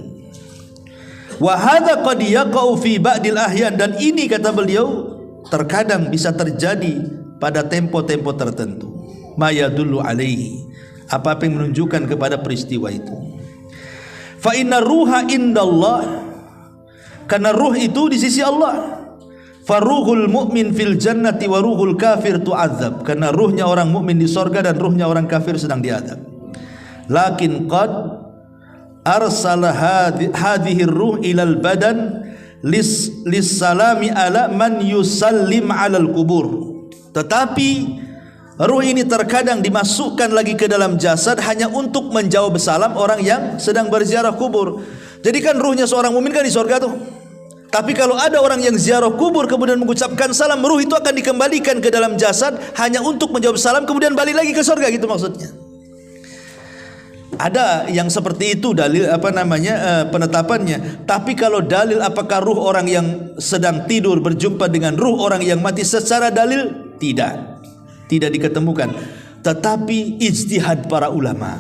Speaker 1: Wa hadza qad yaqau fi ba'dil ahyan, dan ini kata beliau terkadang bisa terjadi pada tempo-tempo tertentu. Ma yadullu alaihi, apa yang menunjukkan kepada peristiwa itu. Fa inna ruha indallah, karena ruh itu di sisi Allah. Faruhul mu'min fil jannati wa ruhul kafir tu'adzab, karena ruhnya orang mukmin di sorga dan ruhnya orang kafir sedang diadab. Lakin qad arsala hadhihi ruh ilal badan lis salami ala man yusallim alal kubur. Tetapi ruh ini terkadang dimasukkan lagi ke dalam jasad hanya untuk menjawab salam orang yang sedang berziarah kubur. Jadi kan ruhnya seorang mukmin kan di sorga tuh. Tapi kalau ada orang yang ziarah kubur kemudian mengucapkan salam, ruh itu akan dikembalikan ke dalam jasad hanya untuk menjawab salam kemudian balik lagi ke sorga, gitu maksudnya. Ada yang seperti itu dalil penetapannya. Tapi kalau dalil apakah ruh orang yang sedang tidur berjumpa dengan ruh orang yang mati, secara dalil tidak diketemukan. Tetapi ijtihad para ulama,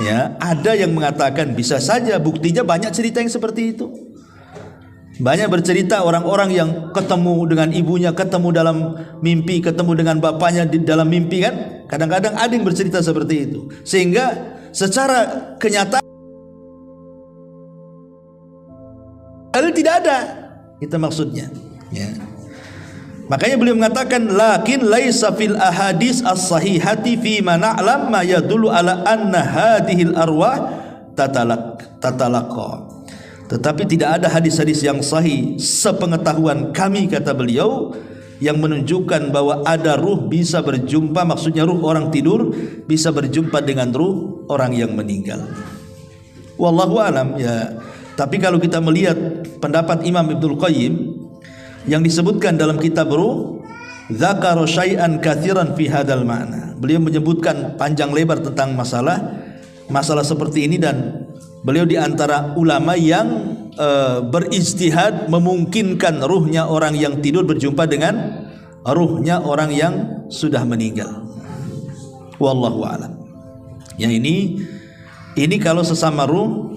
Speaker 1: ya, ada yang mengatakan bisa saja. Buktinya banyak cerita yang seperti itu. Banyak bercerita orang-orang yang ketemu dengan ibunya, ketemu dalam mimpi, ketemu dengan bapaknya di dalam mimpi kan. Kadang-kadang ada yang bercerita seperti itu. Sehingga secara kenyataan dalil tidak ada. Itu maksudnya, ya. Makanya beliau mengatakan lakin laisa fil ahadits as-sahihati fi ma na'lam ma yadullu ala anna hadhil arwah tatalaqa. Tetapi tidak ada hadis-hadis yang sahih sepengetahuan kami, kata beliau, yang menunjukkan bahwa ada ruh bisa berjumpa, maksudnya ruh orang tidur bisa berjumpa dengan ruh orang yang meninggal. Wallahu alam, ya. Tapi kalau kita melihat pendapat Imam Ibnul Qayyim yang disebutkan dalam kitab Ruh, dzakara syai'an katsiran fi hadzal ma'na. Beliau menyebutkan panjang lebar tentang masalah seperti ini, dan beliau di antara ulama yang berijtihad memungkinkan ruhnya orang yang tidur berjumpa dengan ruhnya orang yang sudah meninggal. Wallahu a'lam. Ya, ini kalau sesama ruh,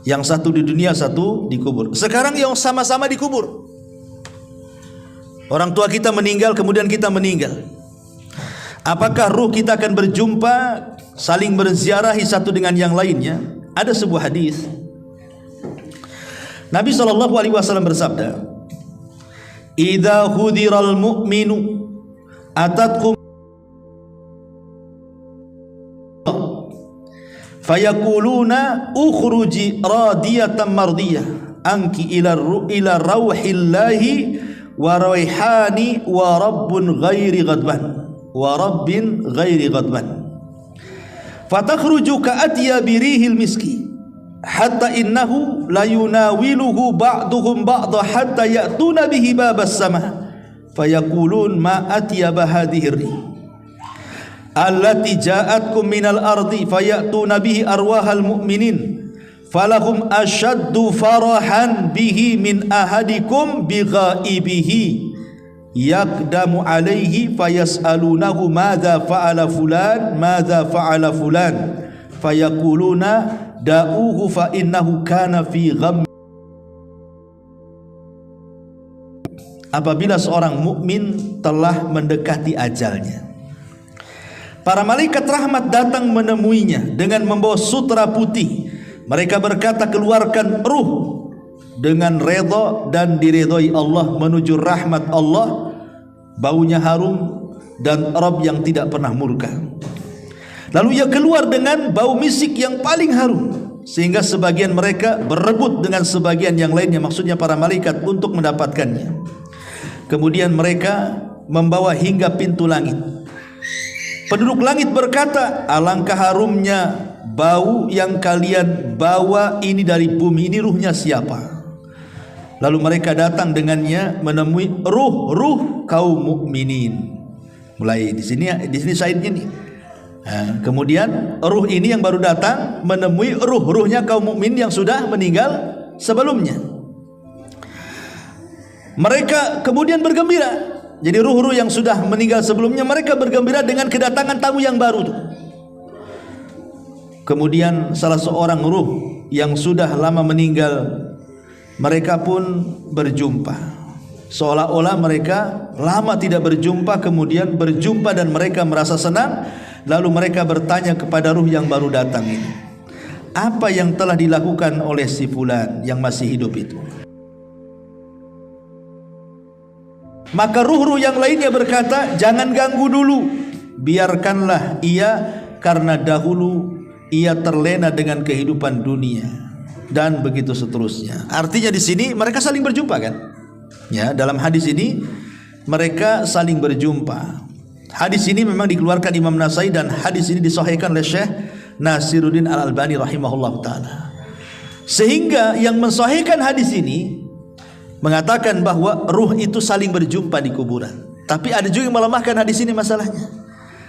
Speaker 1: yang satu di dunia, satu di kubur. Sekarang yang sama-sama dikubur. Orang tua kita meninggal, kemudian kita meninggal. Apakah ruh kita akan berjumpa, saling berziarahi satu dengan yang lainnya? Ada sebuah hadis. Nabi SAW bersabda, "Idza hudiral mu'minu atatkum fayakuluna ukhruji radiyatan mardiyah anki ila rauhillahi wa raihani wa rabbin ghairi ghadban fatakhruju ka'atiya birihil miski hatta innahu la yunawiluhu ba'duhum ba'dha hatta ya'tuna bihi babas sama fayaqulun ma atyaba hadhihi rih allati ja'atkum minal ardi fayatuna bihi arwahal mu'minin falahum ashaddu farahan bihi min ahadikum bighaibihi yakdamu alaihi fayas'alunahu madza fa'ala fulan fayaquluna da'uhu fa innahu kana fi gham. Apabila seorang mukmin telah mendekati ajalnya, para malaikat rahmat datang menemuinya dengan membawa sutra putih. Mereka berkata, keluarkan ruh dengan redha dan diridhai Allah menuju rahmat Allah, baunya harum dan Rabb yang tidak pernah murka. Lalu ia keluar dengan bau misik yang paling harum, sehingga sebagian mereka berebut dengan sebagian yang lainnya, maksudnya para malaikat, untuk mendapatkannya. Kemudian mereka membawa hingga pintu langit. Penduduk langit berkata, alangkah harumnya bau yang kalian bawa ini dari bumi, ini ruhnya siapa? Lalu mereka datang dengannya menemui ruh-ruh kaum mukminin. Mulai di sini saidnya nih. Nah, kemudian ruh ini yang baru datang menemui ruh-ruhnya kaum mukmin yang sudah meninggal sebelumnya. Mereka kemudian bergembira. Jadi ruh-ruh yang sudah meninggal sebelumnya, mereka bergembira dengan kedatangan tamu yang baru tuh. Kemudian salah seorang ruh yang sudah lama meninggal, mereka pun berjumpa. Seolah-olah mereka lama tidak berjumpa, kemudian berjumpa dan mereka merasa senang. Lalu mereka bertanya kepada ruh yang baru datang ini, apa yang telah dilakukan oleh si fulan yang masih hidup itu? Maka ruh-ruh yang lainnya berkata, jangan ganggu dulu, biarkanlah ia, karena dahulu ia terlena dengan kehidupan dunia, dan begitu seterusnya. Artinya di sini mereka saling berjumpa kan? Ya, dalam hadis ini mereka saling berjumpa. Hadis ini memang dikeluarkan Imam Nasai dan hadis ini disahihkan oleh Syekh Nasiruddin Al-Albani rahimahullah taala. Sehingga yang mensahihkan hadis ini mengatakan bahwa ruh itu saling berjumpa di kuburan. Tapi ada juga yang melemahkan hadis ini masalahnya.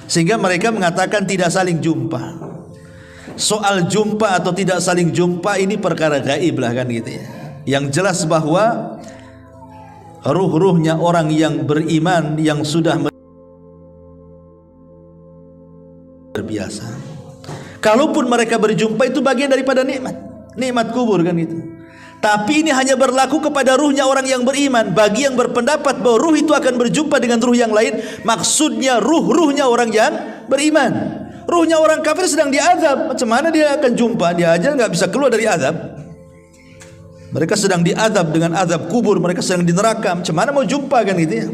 Speaker 1: Sehingga mereka mengatakan tidak saling jumpa. Soal jumpa atau tidak saling jumpa ini perkara gaib lah kan gitu ya. Yang jelas bahwa ruh-ruhnya orang yang beriman yang sudah biasa. Kalaupun mereka berjumpa itu bagian daripada nikmat kubur kan itu. Tapi ini hanya berlaku kepada ruhnya orang yang beriman. Bagi yang berpendapat bahwa ruh itu akan berjumpa dengan ruh yang lain, maksudnya ruhnya orang yang beriman. Ruhnya orang kafir sedang diazab, macam mana dia akan jumpa? Dia aja nggak bisa keluar dari azab. Mereka sedang diazab dengan azab kubur, mereka sedang di neraka, macam mana mau jumpa kan gitu ya?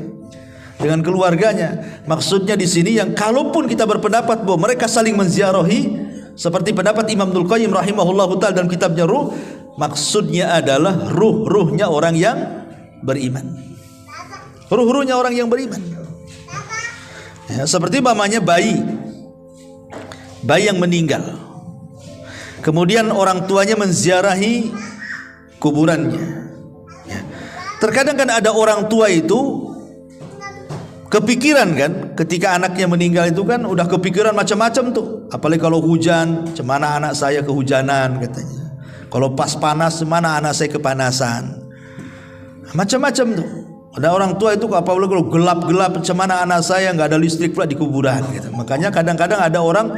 Speaker 1: Dengan keluarganya. Maksudnya di sini yang kalaupun kita berpendapat bahwa mereka saling menziarahi seperti pendapat Imam Ibnul Qayyim rahimahullahu taala dalam kitabnya Ruh, maksudnya adalah ruh-ruhnya orang yang beriman. Ruh-ruhnya orang yang beriman. Ya, seperti umpamanya bayi yang meninggal. Kemudian orang tuanya menziarahi kuburannya. Ya. Terkadang kan ada orang tua itu kepikiran kan, ketika anaknya meninggal itu kan udah kepikiran macam-macam tuh. Apalagi kalau hujan, cemana anak saya kehujanan katanya. Kalau pas panas, mana anak saya kepanasan. Macam-macam tuh. Ada orang tua itu apalagi kalau gelap-gelap, cemana anak saya nggak ada listrik pula di kuburan. Gitu. Makanya kadang-kadang ada orang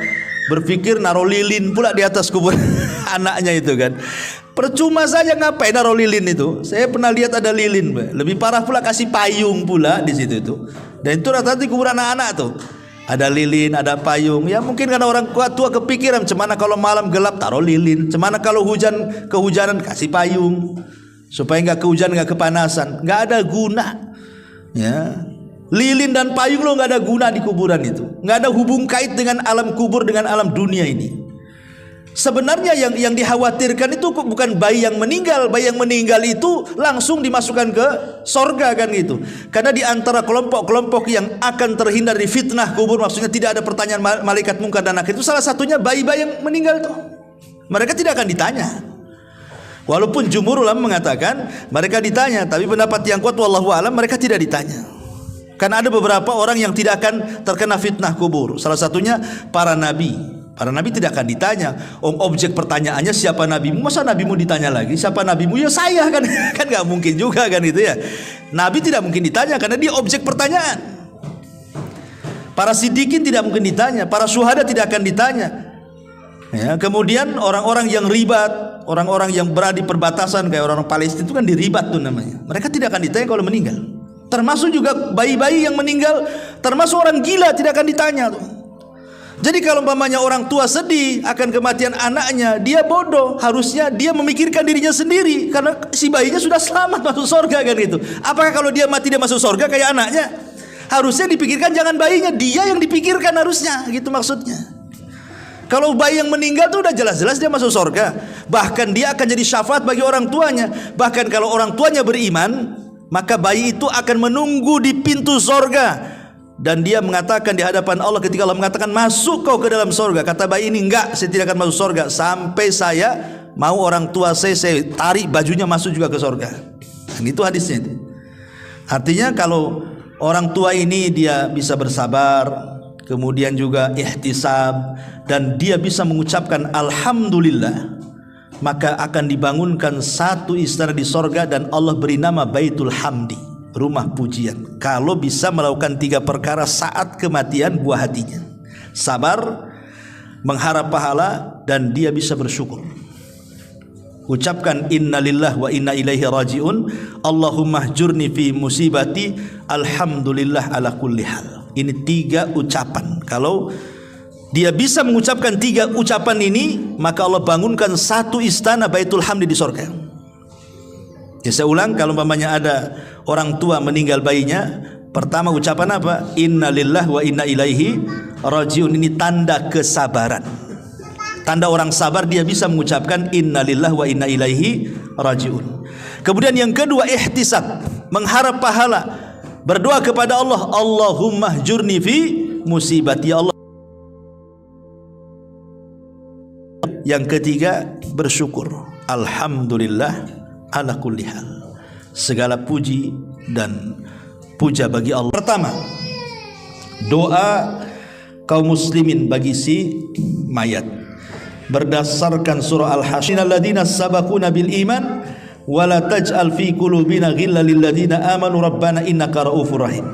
Speaker 1: berpikir naruh lilin pula di atas kubur anaknya itu kan. Percuma saja ngapain naruh lilin itu. Saya pernah lihat ada lilin, lebih parah pula kasih payung pula di situ itu. Dan itu rata-rata di kubur anak-anak tuh. Ada lilin, ada payung. Ya mungkin karena orang tua kepikiran, cemana kalau malam gelap taruh lilin, cemana kalau kehujanan kasih payung supaya nggak kehujanan, nggak kepanasan. Nggak ada guna. Ya. Lilin dan payung lo nggak ada guna di kuburan itu. Nggak ada hubung kait dengan alam kubur, dengan alam dunia ini. Sebenarnya yang dikhawatirkan itu bukan bayi yang meninggal. Bayi yang meninggal itu langsung dimasukkan ke sorga kan gitu. Karena di antara kelompok-kelompok yang akan terhindar dari fitnah kubur, maksudnya tidak ada pertanyaan malaikat mungkar dan nakir, itu salah satunya bayi-bayi yang meninggal itu. Mereka tidak akan ditanya. Walaupun jumhur ulama mengatakan mereka ditanya, tapi pendapat yang kuat wallahu alam mereka tidak ditanya. Karena ada beberapa orang yang tidak akan terkena fitnah kubur. Salah satunya para nabi. Para nabi tidak akan ditanya. Objek pertanyaannya siapa nabimu? Masa nabimu ditanya lagi? Siapa nabimu? Ya saya kan. Kan nggak mungkin juga kan itu ya. Nabi tidak mungkin ditanya karena dia objek pertanyaan. Para siddiqin tidak mungkin ditanya. Para syuhada tidak akan ditanya. Ya, kemudian orang-orang yang ribat, orang-orang yang berada di perbatasan kayak orang Palestina itu kan diribat tuh namanya. Mereka tidak akan ditanya kalau meninggal. Termasuk juga bayi-bayi yang meninggal, termasuk orang gila tidak akan ditanya tuh. Jadi kalau umpamanya orang tua sedih akan kematian anaknya, dia bodoh. Harusnya dia memikirkan dirinya sendiri, karena si bayinya sudah selamat masuk surga kan gitu. Apakah kalau dia mati dia masuk surga kayak anaknya? Harusnya dipikirkan jangan bayinya, dia yang dipikirkan harusnya, gitu maksudnya. Kalau bayi yang meninggal itu udah jelas-jelas dia masuk surga. Bahkan dia akan jadi syafaat bagi orang tuanya. Bahkan kalau orang tuanya beriman, maka bayi itu akan menunggu di pintu surga. Dan dia mengatakan di hadapan Allah, ketika Allah mengatakan masuk kau ke dalam surga, kata bayi ini, enggak, saya tidak akan masuk surga sampai saya mau orang tua saya tarik bajunya masuk juga ke surga. Dan itu hadisnya itu. Artinya kalau orang tua ini dia bisa bersabar, kemudian juga ihtisab, dan dia bisa mengucapkan alhamdulillah, maka akan dibangunkan satu istana di surga dan Allah beri nama Baitul Hamdi, rumah pujian. Kalau bisa melakukan 3 perkara saat kematian buah hatinya: sabar, mengharap pahala, dan dia bisa bersyukur. Ucapkan innalillah wa inna ilaihi rajiun, Allahumma hjurni fi musibati, alhamdulillah ala kulli hal. Ini 3 ucapan. Kalau dia bisa mengucapkan 3 ucapan ini, maka Allah bangunkan satu istana Baitul Hamdi di surga. Ya, saya ulang, kalau umpamanya ada orang tua meninggal bayinya, pertama ucapan apa? Innalillah wa inna ilaihi rajiun. Ini tanda kesabaran. Tanda orang sabar, dia bisa mengucapkan innalillah wa inna ilaihi rajiun. Kemudian yang kedua ihtisab, mengharap pahala, berdoa kepada Allah, Allahumma hjurni fi musibati, ya Allah. Yang ketiga bersyukur, alhamdulillah ala kulli hal. Segala puji dan puja bagi Allah. Pertama, doa kaum muslimin bagi si mayat berdasarkan surah Al-Hasyr, alladzina sabaquna bil iman wa la taj'al fi qulubina ghillan lil ladzina amanu rabbana innaka raufur rahim.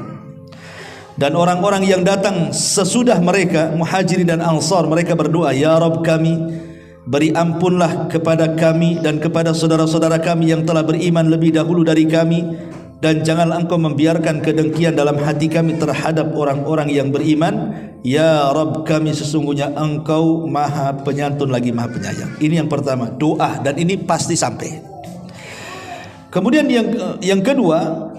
Speaker 1: Dan orang-orang yang datang sesudah mereka, muhajirin dan ansar, mereka berdoa, ya Rabb kami, beri ampunlah kepada kami dan kepada saudara-saudara kami yang telah beriman lebih dahulu dari kami, dan janganlah engkau membiarkan kedengkian dalam hati kami terhadap orang-orang yang beriman. Ya Rabb kami, sesungguhnya engkau maha penyantun lagi maha penyayang. Ini yang pertama, doa, dan ini pasti sampai. Kemudian yang kedua,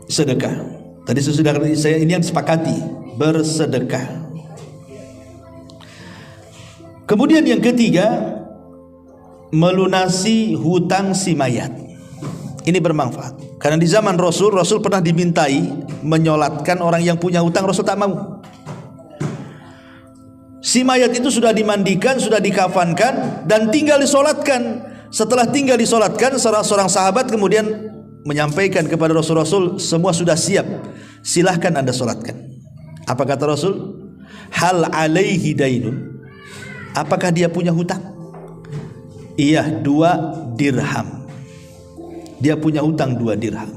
Speaker 1: sedekah. Tadi sudah saya ini yang disepakati, bersedekah. Kemudian yang ketiga, melunasi hutang si mayat. Ini bermanfaat, karena di zaman Rasul pernah dimintai menyolatkan orang yang punya hutang, Rasul tak mau. Si mayat itu sudah dimandikan, sudah dikafankan, dan tinggal disolatkan. Setelah tinggal disolatkan, seorang sahabat kemudian menyampaikan kepada Rasul, semua sudah siap, silahkan anda solatkan. Apa kata Rasul? Hal alaihi dainun, apakah dia punya hutang? Iya, 2 dirham. Dia punya hutang 2 dirham.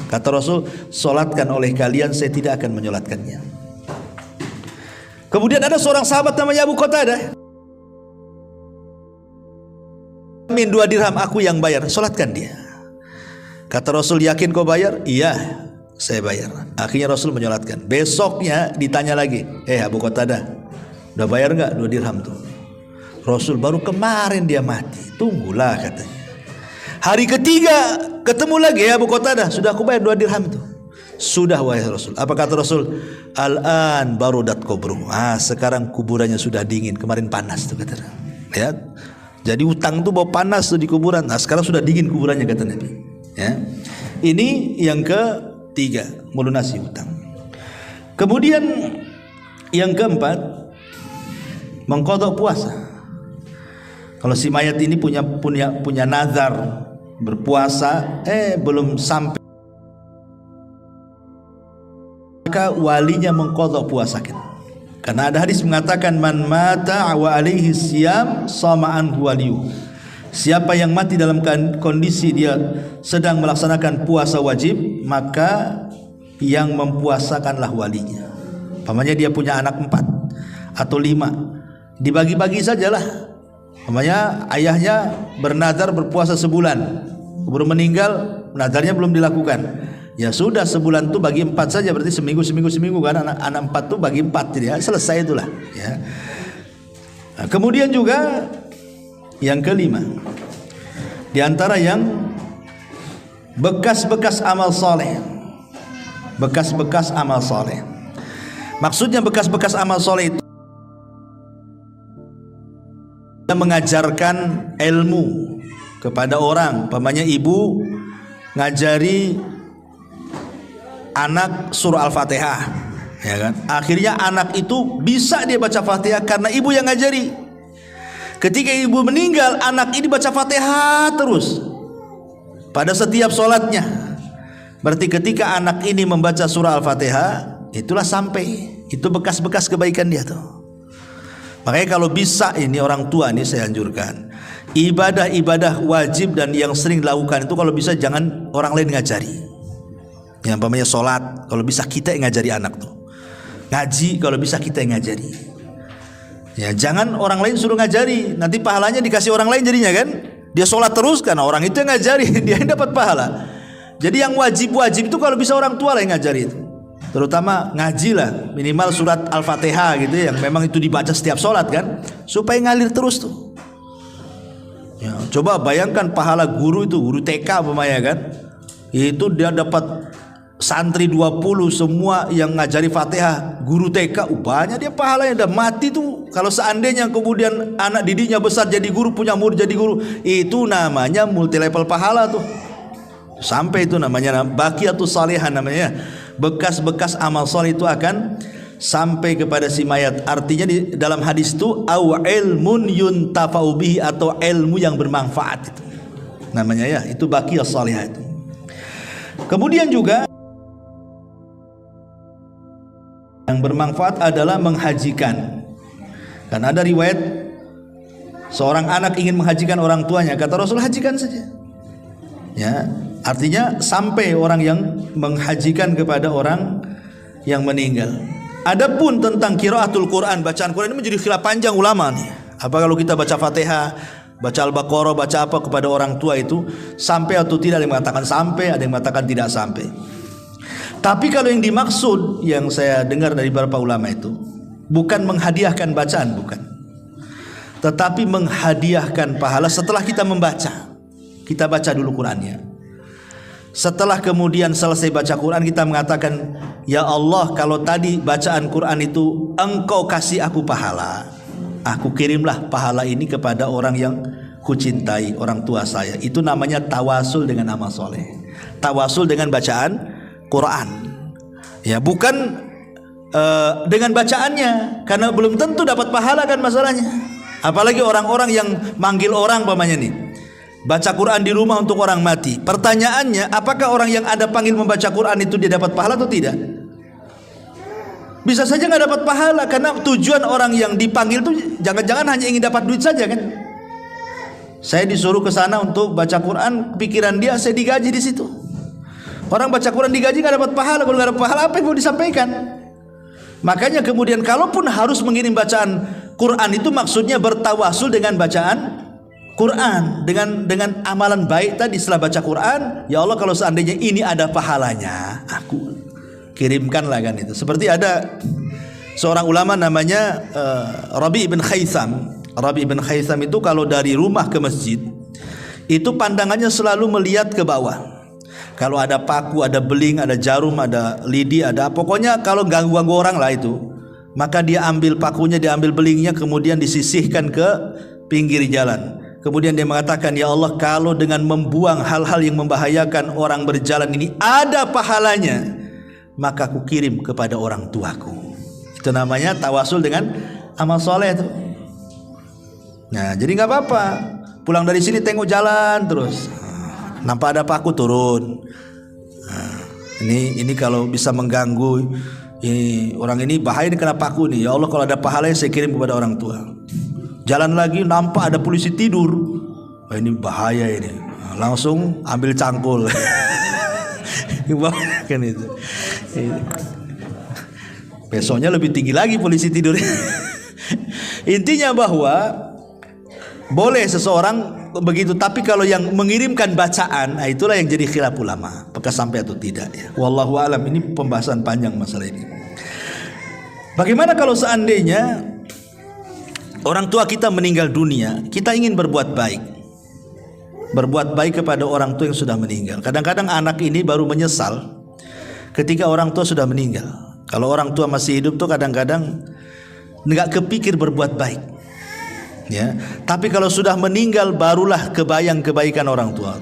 Speaker 1: Kata Rasul, solatkan oleh kalian, saya tidak akan menyolatkannya. Kemudian ada seorang sahabat namanya Abu Qatadah, min 2 dirham, aku yang bayar, solatkan dia. Kata Rasul, yakin kau bayar? Iya, saya bayar. Akhirnya Rasul menyolatkan. Besoknya ditanya lagi, Abu Qatadah, udah bayar enggak 2 dirham tuh? Rasul, baru kemarin dia mati. Tunggulah, katanya. Hari ketiga ketemu lagi, Abu Qatadah, sudah aku bayar 2 dirham itu. Sudah wahai Rasul. Apa kata Rasul? Al-an barudat kubruh. Sekarang kuburannya sudah dingin. Kemarin panas tuh, kata. Ya. Jadi utang tuh bau panas tuh di kuburan. Sekarang sudah dingin kuburannya, kata Nabi. Ya. Ini yang ketiga, melunasi hutang. Kemudian yang keempat, mengqadha puasa. Kalau si mayat ini punya nazar berpuasa, belum sampai, maka walinya mengqadha puasa. Karena ada hadis mengatakan, man mata wa alaihi siyam sama anhu waliyu. Siapa yang mati dalam kondisi dia sedang melaksanakan puasa wajib, maka yang mempuasakanlah walinya. Pamannya dia punya anak 4 atau 5, dibagi-bagi sajalah. Namanya ayahnya bernazar berpuasa sebulan, baru meninggal, nazarnya belum dilakukan. Ya sudah, sebulan tuh bagi 4 saja, berarti seminggu kan, anak 4 tuh bagi 4, jadi ya selesai itulah ya. Nah, kemudian juga yang kelima, di antara yang bekas-bekas amal soleh. Bekas-bekas amal soleh, maksudnya bekas-bekas amal soleh itu mengajarkan ilmu kepada orang. Pamannya ibu ngajari anak surah Al-Fatihah, ya kan? Akhirnya anak itu bisa dia baca Fatihah karena ibu yang ngajari. Ketika ibu meninggal, anak ini baca Fatihah terus pada setiap sholatnya. Berarti ketika anak ini membaca surah Al-Fatihah, itulah sampai, itu bekas-bekas kebaikan dia tuh. Makanya kalau bisa ini orang tua ini saya anjurkan, ibadah-ibadah wajib dan yang sering dilakukan itu kalau bisa jangan orang lain ngajari. Yang namanya sholat, kalau bisa kita yang ngajari anak tuh. Ngaji, kalau bisa kita yang ngajari. Ya, jangan orang lain suruh ngajari, nanti pahalanya dikasih orang lain jadinya kan. Dia sholat terus karena orang itu yang ngajari, dia yang dapat pahala. Jadi yang wajib-wajib itu kalau bisa orang tua lah yang ngajari itu. Terutama ngaji lah, minimal surat Al-Fatihah gitu yang memang itu dibaca setiap sholat kan, supaya ngalir terus tuh. Ya, coba bayangkan pahala guru itu, guru TK umpamanya kan, itu dia dapat santri 20 semua yang ngajari Fatihah, guru TK banyak dia pahalanya, udah mati tuh. Kalau seandainya kemudian anak didiknya besar jadi guru, punya murid jadi guru, itu namanya multi level pahala tuh. Sampai itu namanya baqiyatus salihah, namanya bekas-bekas amal soleh itu akan sampai kepada si mayat. Artinya di dalam hadis itu au ilmun yuntafa'u bihi, atau ilmu yang bermanfaat itu namanya ya, itu baqiyas salihah itu. Kemudian juga yang bermanfaat adalah menghajikan. Dan ada riwayat seorang anak ingin menghajikan orang tuanya, kata Rasul, hajikan saja. Ya, artinya sampai orang yang menghajikan kepada orang yang meninggal. Adapun tentang qiraatul Quran, bacaan Quran ini menjadi khilaf panjang ulama nih. Apa kalau kita baca Fatihah, baca Al-Baqarah, baca apa kepada orang tua itu sampai atau tidak? Ada yang mengatakan sampai, ada yang mengatakan tidak sampai. Tapi kalau yang dimaksud yang saya dengar dari beberapa ulama itu bukan menghadiahkan bacaan, bukan, tetapi menghadiahkan pahala setelah kita membaca. Kita baca dulu Qurannya. Setelah kemudian selesai baca Quran, kita mengatakan, ya Allah, kalau tadi bacaan Quran itu Engkau kasih aku pahala, aku kirimlah pahala ini kepada orang yang kucintai, orang tua saya. Itu namanya tawasul dengan amal soleh, tawasul dengan bacaan Quran. Ya, bukan dengan bacaannya, karena belum tentu dapat pahala kan masalahnya. Apalagi orang-orang yang manggil orang pamannya nih, baca Quran di rumah untuk orang mati. Pertanyaannya, apakah orang yang ada panggil membaca Quran itu dia dapat pahala atau tidak? Bisa saja nggak dapat pahala, karena tujuan orang yang dipanggil itu jangan-jangan hanya ingin dapat duit saja kan. Saya disuruh ke sana untuk baca Quran, pikiran dia saya digaji di situ. Orang baca Quran digaji nggak dapat pahala, kalau nggak dapat pahala apa yang mau disampaikan? Makanya kemudian kalaupun harus mengirim bacaan Quran itu maksudnya bertawasul dengan bacaan Quran, dengan amalan baik tadi. Setelah baca Quran, ya Allah, kalau seandainya ini ada pahalanya, aku kirimkanlah kan itu. Seperti ada seorang ulama namanya Rabi' bin Khaitham. Rabi' bin Khaitham itu kalau dari rumah ke masjid itu pandangannya selalu melihat ke bawah. Kalau ada paku, ada beling, ada jarum, ada lidi, ada pokoknya kalau ganggu-ganggu orang lah itu, maka dia ambil pakunya, dia ambil belingnya, kemudian disisihkan ke pinggir jalan. Kemudian dia mengatakan, ya Allah, kalau dengan membuang hal-hal yang membahayakan orang berjalan ini ada pahalanya, maka aku kirim kepada orang tuaku. Itu namanya tawasul dengan amal soleh itu. Nah, jadi nggak apa-apa, pulang dari sini tengok jalan terus, nampak ada paku, turun. Nah, ini kalau bisa mengganggu, ini orang ini bahaya, ini kena paku nih. Ya Allah, kalau ada pahalanya saya kirim kepada orang tua. Jalan lagi nampak ada polisi tidur, wah, ini bahaya ini. Nah, langsung ambil cangkul. Kan itu. Besoknya lebih tinggi lagi polisi tidur. Intinya bahwa boleh seseorang begitu, tapi kalau yang mengirimkan bacaan, nah itulah yang jadi khilaf ulama. apakah sampai atau tidak ya. Wallahu alam, ini pembahasan panjang masalah ini. Bagaimana kalau seandainya orang tua kita meninggal dunia, kita ingin berbuat baik. Berbuat baik kepada orang tua yang sudah meninggal. Kadang-kadang anak ini baru menyesal ketika orang tua sudah meninggal. Kalau orang tua masih hidup tuh kadang-kadang nggak kepikir berbuat baik. Ya, tapi kalau sudah meninggal barulah kebayang kebaikan orang tua.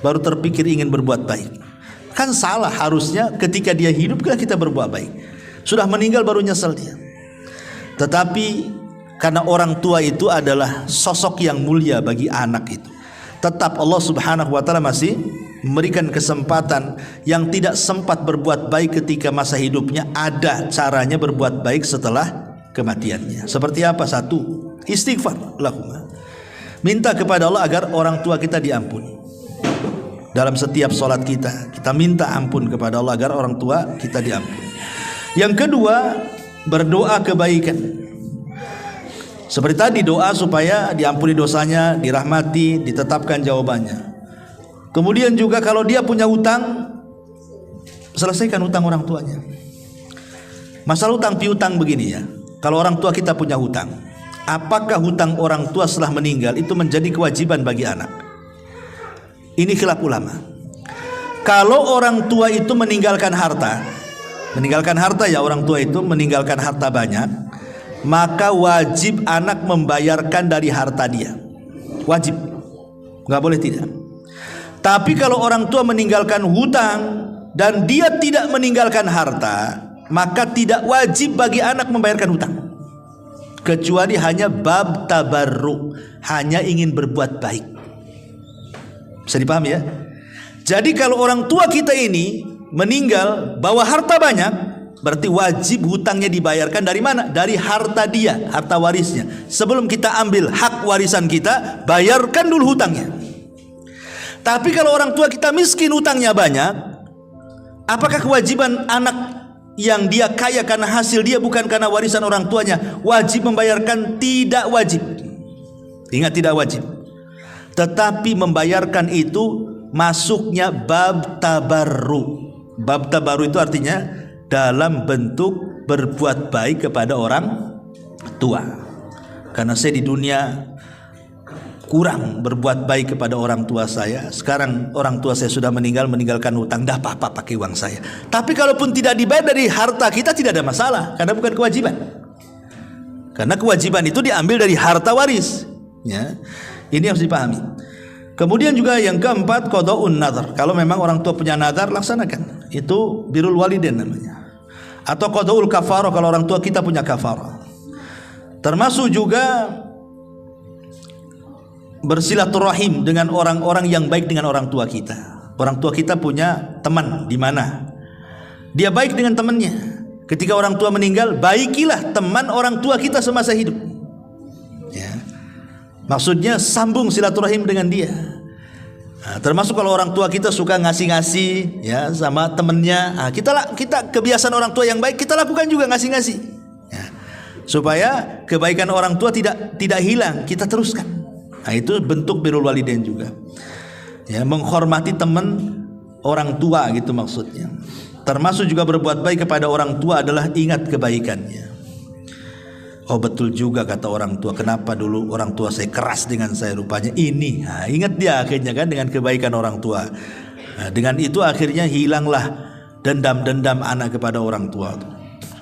Speaker 1: Baru terpikir ingin berbuat baik. Kan salah, harusnya ketika dia hidup kita berbuat baik. Sudah meninggal baru nyesel dia. Tetapi karena orang tua itu adalah sosok yang mulia bagi anak itu, tetap Allah Subhanahu wa taala masih memberikan kesempatan yang tidak sempat berbuat baik ketika masa hidupnya, ada caranya berbuat baik setelah kematiannya. Seperti apa? Satu, istighfar lahumma. Minta kepada Allah agar orang tua kita diampuni. Dalam setiap sholat kita minta ampun kepada Allah agar orang tua kita diampuni. Yang kedua, berdoa kebaikan. Seperti tadi, doa supaya diampuni dosanya, dirahmati, ditetapkan jawabannya. Kemudian juga kalau dia punya hutang, selesaikan hutang orang tuanya. Masalah hutang piutang begini ya. Kalau orang tua kita punya hutang, apakah hutang orang tua setelah meninggal itu menjadi kewajiban bagi anak? Ini khilaf ulama. Kalau orang tua itu meninggalkan harta ya, orang tua itu meninggalkan harta banyak, maka wajib anak membayarkan dari harta dia. Wajib, nggak boleh tidak. Tapi kalau orang tua meninggalkan hutang dan dia tidak meninggalkan harta, maka tidak wajib bagi anak membayarkan hutang, kecuali hanya bab tabarruk, hanya ingin berbuat baik. Bisa dipahami ya? Jadi kalau orang tua kita ini meninggal bawa harta banyak, berarti wajib hutangnya dibayarkan dari mana? Dari harta dia, harta warisnya. Sebelum kita ambil hak warisan kita, bayarkan dulu hutangnya. Tapi kalau orang tua kita miskin, hutangnya banyak, apakah kewajiban anak yang dia kaya karena hasil dia bukan karena warisan orang tuanya wajib membayarkan? Tidak wajib. Ingat, tidak wajib. Tetapi membayarkan itu masuknya bab tabarru. Bab tabarru itu artinya dalam bentuk berbuat baik kepada orang tua. Karena saya di dunia kurang berbuat baik kepada orang tua saya. Sekarang orang tua saya sudah meninggalkan hutang, dah apa-apa pakai uang saya. Tapi kalaupun tidak dibayar dari harta kita tidak ada masalah, karena bukan kewajiban. Karena kewajiban itu diambil dari harta waris. Ya, ini harus dipahami. Kemudian juga yang keempat, qada'un nadhar. Kalau memang orang tua punya nadhar, laksanakan. Itu birrul walidain namanya. Atau qada'ul kafarah kalau orang tua kita punya kafarah. Termasuk juga bersilaturahim dengan orang-orang yang baik dengan orang tua kita. Orang tua kita punya teman di mana? Dia baik dengan temannya. Ketika orang tua meninggal, baikilah teman orang tua kita semasa hidup. Ya. Maksudnya sambung silaturahim dengan dia. Nah, termasuk kalau orang tua kita suka ngasih-ngasih ya sama temennya, nah, kita kebiasaan orang tua yang baik kita lakukan juga ngasih-ngasih. Ya. Supaya kebaikan orang tua tidak hilang, kita teruskan. Nah, itu bentuk birrul walidain juga. Ya, menghormati teman orang tua gitu maksudnya. Termasuk juga berbuat baik kepada orang tua adalah ingat kebaikannya. Oh betul juga kata orang tua, kenapa dulu orang tua saya keras dengan saya, rupanya ini. Nah, ingat dia akhirnya kan dengan kebaikan orang tua. Nah, dengan itu akhirnya hilanglah dendam-dendam anak kepada orang tua.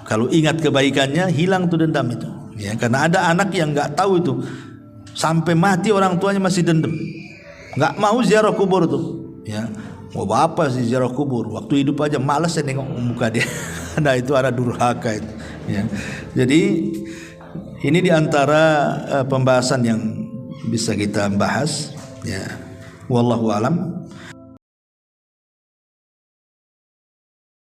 Speaker 1: Kalau ingat kebaikannya, hilang tuh dendam itu. Ya, karena ada anak yang nggak tahu itu, sampai mati orang tuanya masih dendam, nggak mau ziarah kubur tuh. Ya, mau apa sih ziarah kubur? Waktu hidup aja malas saya nengok muka dia. Nah itu anak durhaka itu. Ya, jadi ini diantara pembahasan yang bisa kita bahas. Ya, wallahu alam.